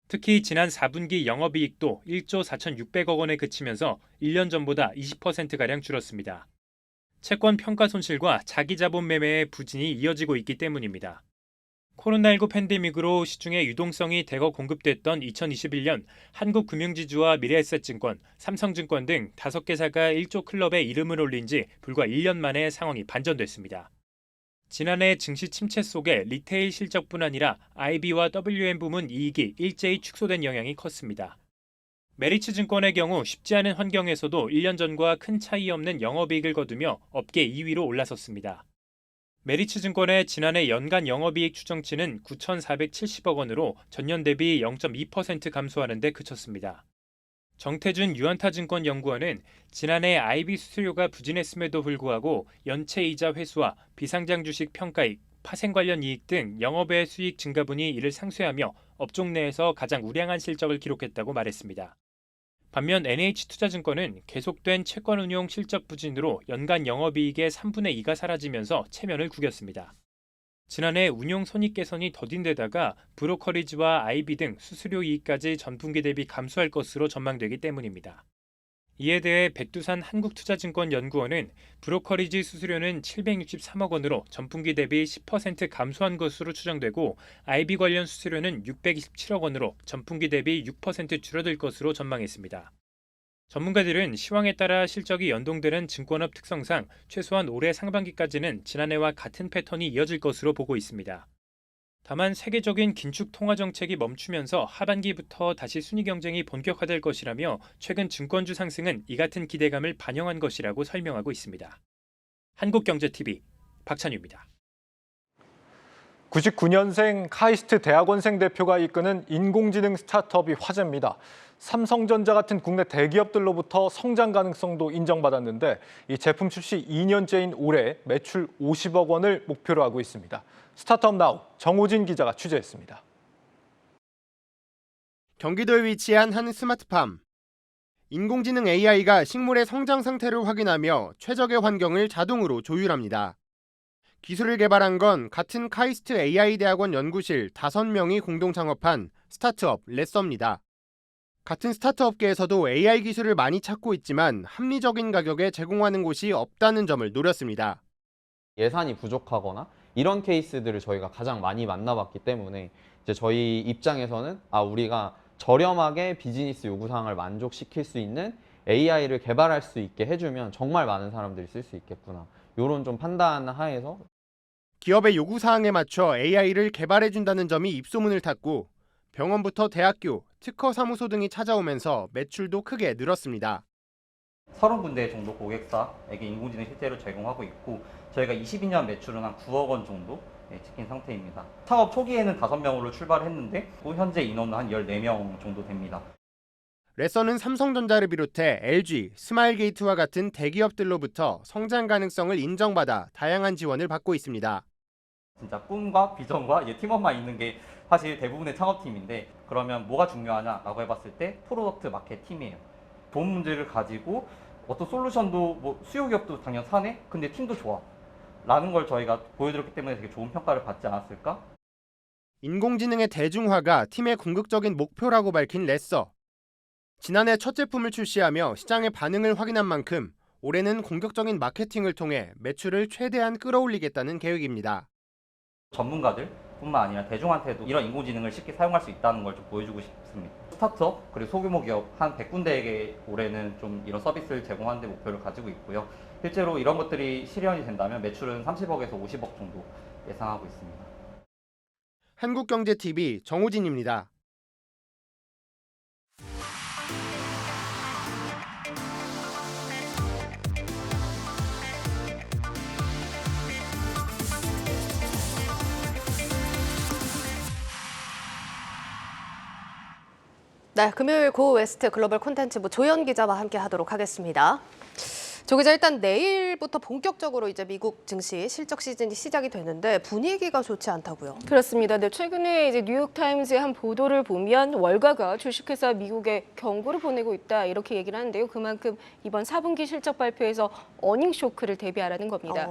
특히 지난 4분기 영업이익도 1조 4,600억 원에 그치면서 1년 전보다 20%가량 줄었습니다. 채권 평가 손실과 자기 자본 매매의 부진이 이어지고 있기 때문입니다. 코로나19 팬데믹으로 시중에 유동성이 대거 공급됐던 2021년 한국금융지주와 미래에셋증권, 삼성증권 등 5개사가 1조 클럽에 이름을 올린 지 불과 1년 만에 상황이 반전됐습니다. 지난해 증시 침체 속에 리테일 실적뿐 아니라 IB와 WM 부문 이익이 일제히 축소된 영향이 컸습니다. 메리츠증권의 경우 쉽지 않은 환경에서도 1년 전과 큰 차이 없는 영업이익을 거두며 업계 2위로 올라섰습니다. 메리츠증권의 지난해 연간 영업이익 추정치는 9,470억 원으로 전년 대비 0.2% 감소하는 데 그쳤습니다. 정태준 유한타증권 연구원은 지난해 IB 수수료가 부진했음에도 불구하고 연체 이자 회수와 비상장 주식 평가익, 파생 관련 이익 등 영업외 수익 증가분이 이를 상쇄하며 업종 내에서 가장 우량한 실적을 기록했다고 말했습니다. 반면 NH투자증권은 계속된 채권 운용 실적 부진으로 연간 영업이익의 3분의 2가 사라지면서 체면을 구겼습니다. 지난해 운용 손익 개선이 더딘 데다가 브로커리지와 IB 등 수수료 이익까지 전분기 대비 감소할 것으로 전망되기 때문입니다. 이에 대해 백두산 한국투자증권 연구원은 브로커리지 수수료는 763억 원으로 전분기 대비 10% 감소한 것으로 추정되고 IB 관련 수수료는 627억 원으로 전분기 대비 6% 줄어들 것으로 전망했습니다. 전문가들은 시황에 따라 실적이 연동되는 증권업 특성상 최소한 올해 상반기까지는 지난해와 같은 패턴이 이어질 것으로 보고 있습니다. 다만 세계적인 긴축 통화 정책이 멈추면서 하반기부터 다시 순위 경쟁이 본격화될 것이라며 최근 증권주 상승은 이 같은 기대감을 반영한 것이라고 설명하고 있습니다. 한국경제TV 박찬유입니다. 99년생 카이스트 대학원생 대표가 이끄는 인공지능 스타트업이 화제입니다. 삼성전자 같은 국내 대기업들로부터 성장 가능성도 인정받았는데 이 제품 출시 2년째인 올해 매출 50억 원을 목표로 하고 있습니다. 스타트업 나우 정호진 기자가 취재했습니다. 경기도에 위치한 한 스마트팜. 인공지능 AI가 식물의 성장 상태를 확인하며 최적의 환경을 자동으로 조율합니다. 기술을 개발한 건 같은 카이스트 AI 대학원 연구실 5명이 공동 창업한 스타트업 레서입니다. 같은 스타트업계에서도 AI 기술을 많이 찾고 있지만 합리적인 가격에 제공하는 곳이 없다는 점을 노렸습니다. 예산이 부족하거나 이런 케이스들을 저희가 가장 많이 만나봤기 때문에 이제 저희 입장에서는 우리가 저렴하게 비즈니스 요구사항을 만족시킬 수 있는 AI를 개발할 수 있게 해주면 정말 많은 사람들이 쓸 수 있겠구나. 이런 좀 판단 하에서 기업의 요구사항에 맞춰 AI를 개발해준다는 점이 입소문을 탔고 병원부터 대학교, 특허 사무소 등이 찾아오면서 매출도 크게 늘었습니다. 30군데 정도 고객사에게 인공지능 실제로 제공하고 있고 저희가 22년 매출은 한 9억 원 정도 찍힌 상태입니다. 창업 초기에는 5명으로 출발했는데 현재 인원은 한 14명 정도 됩니다. 레서는 삼성전자를 비롯해 LG, 스마일게이트와 같은 대기업들로부터 성장 가능성을 인정받아 다양한 지원을 받고 있습니다. 진짜 꿈과 비전과 팀원만 있는 게 사실 대부분의 창업팀인데 그러면 뭐가 중요하냐라고 해봤을 때 프로덕트 마켓 팀이에요. 좋은 문제를 가지고 어떤 솔루션도 수요기업도 당연 사네? 근데 팀도 좋아. 라는 걸 저희가 보여드렸기 때문에 되게 좋은 평가를 받지 않았을까? 인공지능의 대중화가 팀의 궁극적인 목표라고 밝힌 레서. 지난해 첫 제품을 출시하며 시장의 반응을 확인한 만큼 올해는 공격적인 마케팅을 통해 매출을 최대한 끌어올리겠다는 계획입니다. 전문가들뿐만 아니라 대중한테도 이런 인공지능을 쉽게 사용할 수 있다는 걸 좀 보여주고 싶습니다. 스타트업 그리고 소규모 기업 한 100군데에게 올해는 좀 이런 서비스를 제공하는 데 목표를 가지고 있고요. 실제로 이런 것들이 실현이 된다면 매출은 30억에서 50억 정도 예상하고 있습니다. 한국경제TV 정호진입니다. 네, 금요일 고 웨스트 글로벌 콘텐츠부 조연 기자와 함께 하도록 하겠습니다. 조 기자, 일단 내일부터 본격적으로 이제 미국 증시 실적 시즌이 시작이 되는데 분위기가 좋지 않다고요? 그렇습니다. 네, 최근에 이제 뉴욕타임즈의 한 보도를 보면 월가가 주식회사 미국에 경고를 보내고 있다 이렇게 얘기를 하는데요. 그만큼 이번 4분기 실적 발표에서 어닝 쇼크를 대비하라는 겁니다.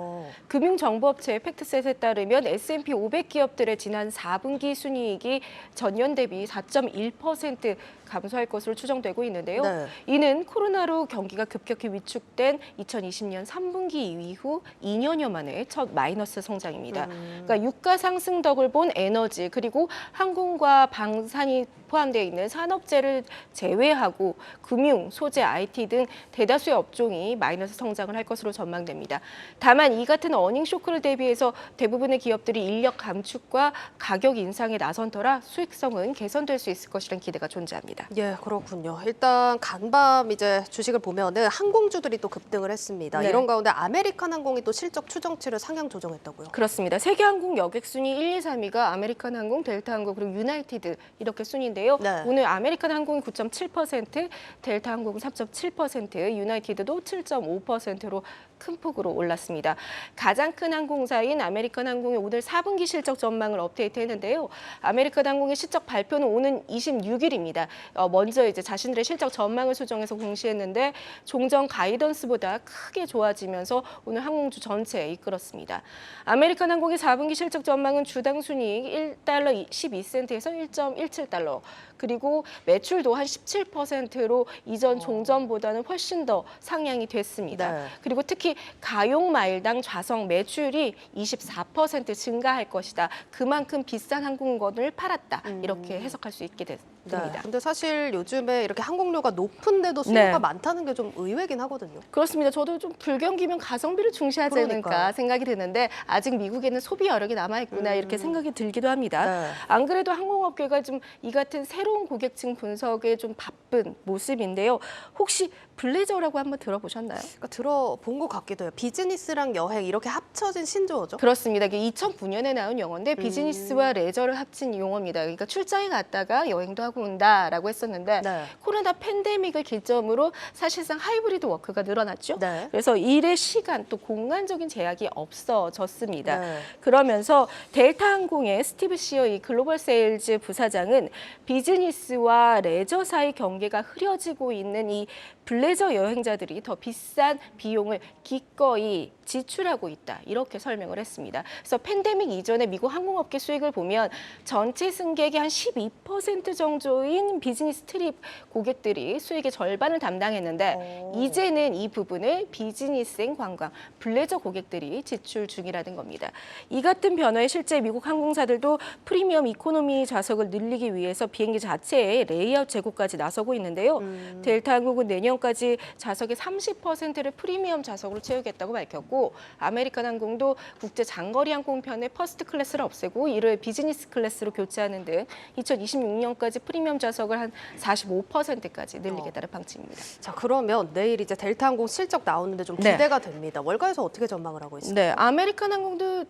금융정보업체 팩트셋에 따르면 S&P 500 기업들의 지난 4분기 순이익이 전년 대비 4.1% 감소할 것으로 추정되고 있는데요. 네. 이는 코로나로 경기가 급격히 위축된 2020년 3분기 이후 2년여 만에 첫 마이너스 성장입니다. 그러니까 유가 상승 덕을 본 에너지 그리고 항공과 방산이 포함되어 있는 산업재를 제외하고 금융, 소재, IT 등 대다수의 업종이 마이너스 성장을 할 것으로 전망됩니다. 다만 이 같은 어닝 쇼크를 대비해서 대부분의 기업들이 인력 감축과 가격 인상에 나선 터라 수익성은 개선될 수 있을 것이라는 기대가 존재합니다. 예, 그렇군요. 일단 간밤 이제 주식을 보면은 항공주들이 또 급등을 했습니다. 네. 이런 가운데 아메리칸 항공이 또 실적 추정치를 상향 조정했다고요. 그렇습니다. 세계항공 여객 순위 1, 2, 3위가 아메리칸 항공, 델타 항공 그리고 유나이티드 이렇게 순인데요. 네. 오늘 아메리칸 항공이 9.7%, 델타 항공은 3.7%, 유나이티드도 7.5%로 큰 폭으로 올랐습니다. 가장 큰 항공사인 아메리칸 항공이 오늘 4분기 실적 전망을 업데이트했는데요. 아메리칸 항공의 실적 발표는 오는 26일입니다. 먼저 이제 자신들의 실적 전망을 수정해서 공시했는데 종전 가이던스보다 크게 좋아지면서 오늘 항공주 전체에 이끌었습니다. 아메리칸 항공의 4분기 실적 전망은 주당 순이익 1달러 12센트에서 1.17달러, 그리고 매출도 한 17%로 이전 종전보다는 훨씬 더 상향이 됐습니다. 네. 그리고 특히 가용 마일당 좌석 매출이 24% 증가할 것이다. 그만큼 비싼 항공권을 팔았다. 이렇게 해석할 수 있게 됩니다. 네. 근데 사실 요즘에 이렇게 항공료가 높은데도 수요가 네. 많다는 게 좀 의외긴 하거든요. 그렇습니다. 저도 좀 불경기면 가성비를 중시하지 않을까 그러니까요. 생각이 드는데 아직 미국에는 소비 여력이 남아있구나 이렇게 생각이 들기도 합니다. 네. 안 그래도 항공업계가 좀 이 같은 새로운 고객층 분석에 좀 바쁜 모습인데요. 혹시 블레저라고 한번 들어보셨나요? 그러니까 들어본 것 같기도 해요. 비즈니스랑 여행 이렇게 합쳐진 신조어죠? 그렇습니다. 이게 2009년에 나온 용어인데 비즈니스와 레저를 합친 용어입니다. 그러니까 출장에 갔다가 여행도 하고 온다라고 했었는데 네. 코로나 팬데믹을 기점으로 사실상 하이브리드 워크가 늘어났죠. 네. 그래서 일의 시간 또 공간적인 제약이 없어졌습니다. 네. 그러면서 델타 항공의 스티브 시어 이 글로벌 세일즈 부사장은 비즈니스와 레저 사이 경계가 흐려지고 있는 이 블레저 여행자들이 더 비싼 비용을 기꺼이 지출하고 있다. 이렇게 설명을 했습니다. 그래서 팬데믹 이전에 미국 항공업계 수익을 보면 전체 승객의 한 12% 정도인 비즈니스 트립 고객들이 수익의 절반을 담당했는데 이제는 이 부분을 비즈니스행 관광, 블레저 고객들이 지출 중이라는 겁니다. 이 같은 변화에 실제 미국 항공사들도 프리미엄 이코노미 좌석을 늘리기 위해서 비행기 자체의 레이아웃 제고까지 나서고 있는데요. 델타 항공은 내년까지 좌석의 30%를 프리미엄 좌석으로 채우겠다고 밝혔고 아메리칸 항공도 국제 장거리 항공편의 퍼스트 클래스를 없애고 이를 비즈니스 클래스로 교체하는 등 2026년까지 프리미엄 좌석을 한 45%까지 늘리겠다는 방침입니다. 자, 그러면 내일 이제 델타 항공 실적 나오는데 좀 네. 기대가 됩니다. 월가에서 어떻게 전망을 하고 있어요? 네, 아메리칸 항공도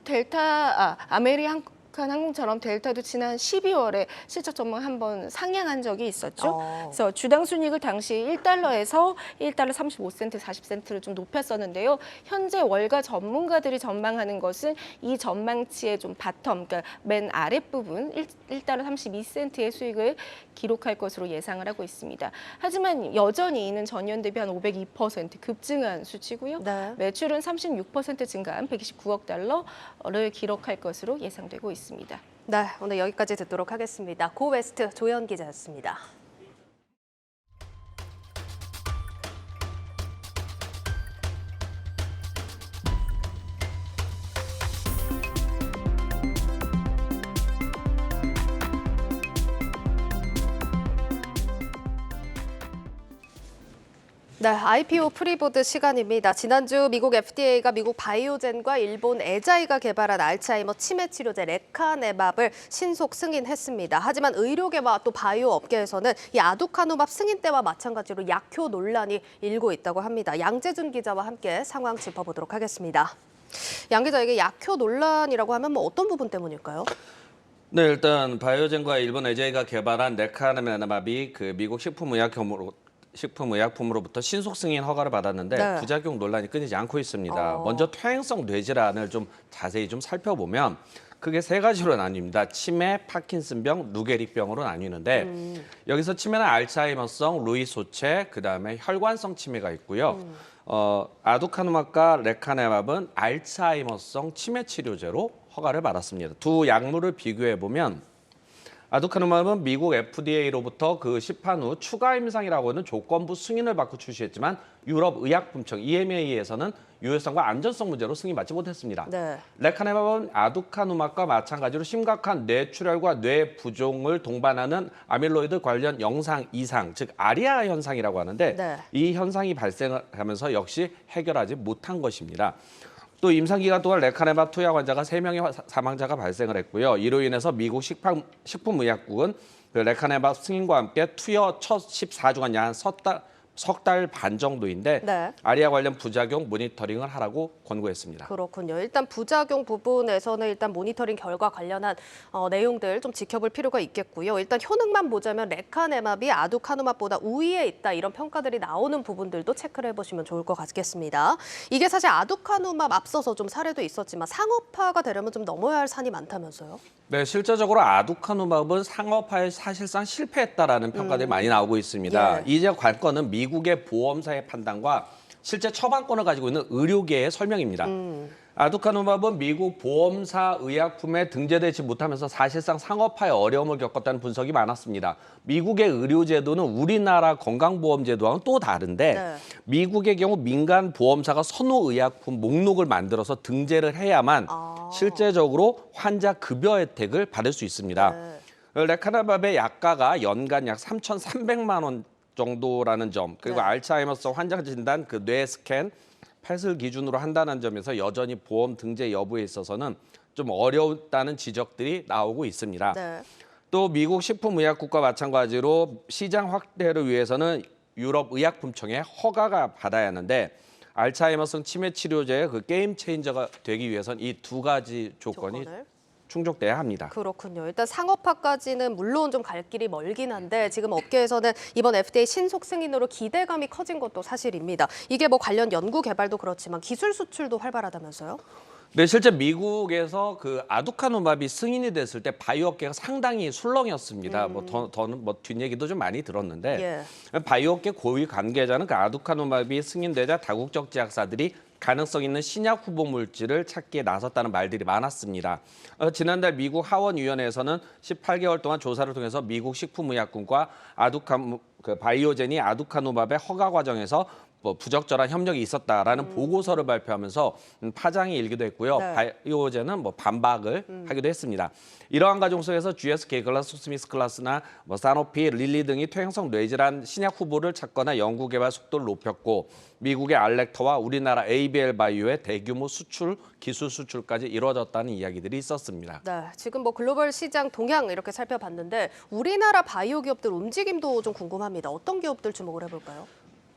아메리칸 항공처럼 델타도 지난 12월에 실적 전망 한번 상향한 적이 있었죠. 그래서 주당 순이익을 당시 1달러에서 1달러 35센트, 40센트를 좀 높였었는데요. 현재 월가 전문가들이 전망하는 것은 이 전망치의 좀 바텀, 그러니까 맨 아랫부분 1달러 32센트의 수익을 기록할 것으로 예상을 하고 있습니다. 하지만 여전히 이는 전년 대비 한 502% 급증한 수치고요. 네. 매출은 36% 증가한 129억 달러를 기록할 것으로 예상되고 있습니다. 네, 오늘 여기까지 듣도록 하겠습니다. 고웨스트 조연 기자였습니다. 네, IPO 프리보드 시간입니다. 지난주 미국 FDA가 미국 바이오젠과 일본 에자이가 개발한 알츠하이머 치매 치료제 레카네밥을 신속 승인했습니다. 하지만 의료계와 또 바이오 업계에서는 이 아두카누밥 승인 때와 마찬가지로 약효 논란이 일고 있다고 합니다. 양재준 기자와 함께 상황 짚어보도록 하겠습니다. 양 기자, 이게 약효 논란이라고 하면 뭐 어떤 부분 때문일까요? 네, 일단 바이오젠과 일본 에자이가 개발한 레카네밥이 그 미국 식품의약품으로부터 신속 승인 허가를 받았는데 네. 부작용 논란이 끊이지 않고 있습니다. 먼저 퇴행성 뇌질환을 좀 자세히 좀 살펴보면 크게 세 가지로 나뉩니다. 치매, 파킨슨병, 루게릭병으로 나뉘는데 여기서 치매는 알츠하이머성, 루이 소체, 그다음에 혈관성 치매가 있고요. 아두카누밥과 레카네밥은 알츠하이머성 치매 치료제로 허가를 받았습니다. 두 약물을 비교해 보면 아두카누맙은 미국 FDA로부터 그 시판 후 추가 임상이라고 하는 조건부 승인을 받고 출시했지만 유럽 의약품청 EMA에서는 유효성과 안전성 문제로 승인받지 못했습니다. 네. 레카네맙은 아두카누맙과 마찬가지로 심각한 뇌출혈과 뇌 부종을 동반하는 아밀로이드 관련 영상 이상, 즉 아리아 현상이라고 하는데 네. 이 현상이 발생하면서 역시 해결하지 못한 것입니다. 또 임상기간 동안 레카네맙 투약 환자가 3명의 사망자가 발생을 했고요. 이로 인해서 미국 식품의약국은 그 레카네맙 승인과 함께 투여 첫 14주간 약 석 달 반 정도인데 네. 아리아 관련 부작용 모니터링을 하라고 권고했습니다. 그렇군요. 일단 부작용 부분에서는 일단 모니터링 결과 관련한 내용들 좀 지켜볼 필요가 있겠고요. 일단 효능만 보자면 레카네맙이 아두카누맙보다 우위에 있다 이런 평가들이 나오는 부분들도 체크를 해보시면 좋을 것 같겠습니다. 이게 사실 아두카누맙 앞서서 좀 사례도 있었지만 상업화가 되려면 좀 넘어야 할 산이 많다면서요? 네, 실제적으로 아두카누맙은 상업화에 사실상 실패했다라는 평가들이 많이 나오고 있습니다. 예. 이제 관건은 미국의 보험사의 판단과 실제 처방권을 가지고 있는 의료계의 설명입니다. 아두카누맙은 미국 보험사 의약품에 등재되지 못하면서 사실상 상업화에 어려움을 겪었다는 분석이 많았습니다. 미국의 의료제도는 우리나라 건강보험제도와는 또 다른데 네. 미국의 경우 민간 보험사가 선호 의약품 목록을 만들어서 등재를 해야만 실제적으로 환자 급여 혜택을 받을 수 있습니다. 레카네맙의 약가가 연간 약 3,300만 원 정도라는 점, 그리고 알츠하이머스 환자 진단, 그 뇌 스캔, 펫을 기준으로 한다는 점에서 여전히 보험 등재 여부에 있어서는 좀 어렵다는 지적들이 나오고 있습니다. 네. 또 미국 식품의약국과 마찬가지로 시장 확대를 위해서는 유럽 의약품청의 허가가 받아야 하는데 알츠하이머성 치매 치료제의 그 게임 체인저가 되기 위해선 이 두 가지 조건이 충족돼야 합니다. 그렇군요. 일단 상업화까지는 물론 좀 갈 길이 멀긴 한데 지금 업계에서는 이번 FDA 신속 승인으로 기대감이 커진 것도 사실입니다. 이게 뭐 관련 연구 개발도 그렇지만 기술 수출도 활발하다면서요? 네, 실제 미국에서 그 아두카누맙이 승인이 됐을 때 바이오 업계가 상당히 술렁이었습니다. 더는 뒷얘기도 좀 많이 들었는데 바이오 업계 고위 관계자는 그 아두카누맙이 승인되자 다국적 제약사들이 가능성 있는 신약 후보 물질을 찾기에 나섰다는 말들이 많았습니다. 지난달 미국 하원위원회에서는 18개월 동안 조사를 통해서 미국 식품의약국과 바이오젠이 아두카누맙의 허가 과정에서 부적절한 협력이 있었다라는 보고서를 발표하면서 파장이 일기도 했고요. 바이오젠은 반박을 하기도 했습니다. 이러한 과정 속에서 GSK, 글라스스미스클라스나 사노피, 릴리 등이 퇴행성 뇌질환 신약 후보를 찾거나 연구개발 속도를 높였고 미국의 알렉터와 우리나라 ABL 바이오의 대규모 수출, 기술 수출까지 이루어졌다는 이야기들이 있었습니다. 네, 지금 글로벌 시장 동향 이렇게 살펴봤는데 우리나라 바이오 기업들 움직임도 좀 궁금합니다. 어떤 기업들 주목을 해볼까요?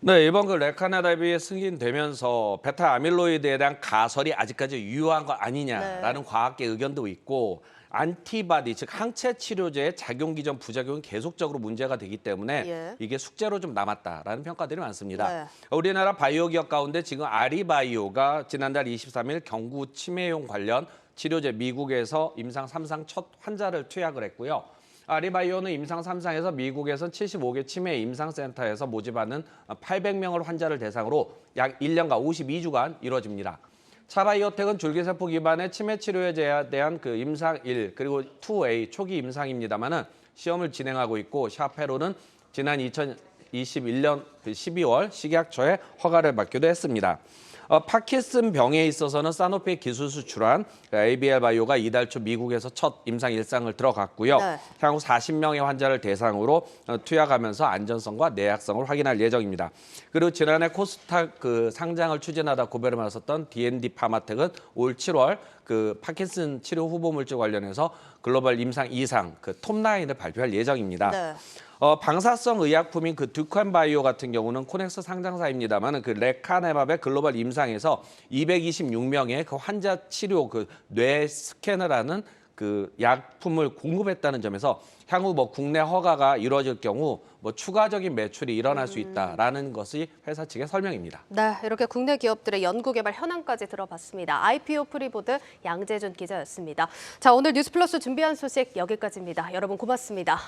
네, 이번 레카네맙이 승인되면서 베타 아밀로이드에 대한 가설이 아직까지 유효한 거 아니냐라는 과학계 의견도 있고 안티바디, 즉 항체 치료제의 작용 기전 부작용이 계속적으로 문제가 되기 때문에 이게 숙제로 좀 남았다라는 평가들이 많습니다. 우리나라 바이오 기업 가운데 지금 아리바이오가 지난달 23일 경구 치매용 관련 치료제 미국에서 임상 3상 첫 환자를 투약을 했고요. 아리바이오는 임상 3상에서 미국에선 75개 치매 임상센터에서 모집하는 800명을 환자를 대상으로 약 1년간 52주간 이루어집니다. 차바이오텍은 줄기세포 기반의 치매 치료에 대한 그 임상 1 그리고 2A 초기 임상입니다만은 시험을 진행하고 있고 샤페로는 지난 2021년 12월 식약처에 허가를 받기도 했습니다. 파킨슨 병에 있어서는 사노피 기술 수출한 ABL 바이오가 이달 초 미국에서 첫 임상 1상을 들어갔고요. 향후 40명의 환자를 대상으로 투약하면서 안전성과 내약성을 확인할 예정입니다. 그리고 지난해 코스닥 상장을 추진하다 고배를 맞았던 D&D 파마텍은 올 7월 파킨슨 치료 후보 물질 관련해서 글로벌 임상 2상 톱9을 발표할 예정입니다. 방사성 의약품인 듀칸 바이오 같은 경우는 코넥스 상장사입니다만 레카네맙의 글로벌 임상에서 226명의 환자 치료 뇌 스캔을 하는 약품을 공급했다는 점에서 향후 국내 허가가 이루어질 경우 추가적인 매출이 일어날 수 있다라는 것이 회사 측의 설명입니다. 네, 이렇게 국내 기업들의 연구개발 현황까지 들어봤습니다. IPO 프리보드 양재준 기자였습니다. 자, 오늘 뉴스플러스 준비한 소식 여기까지입니다. 여러분 고맙습니다.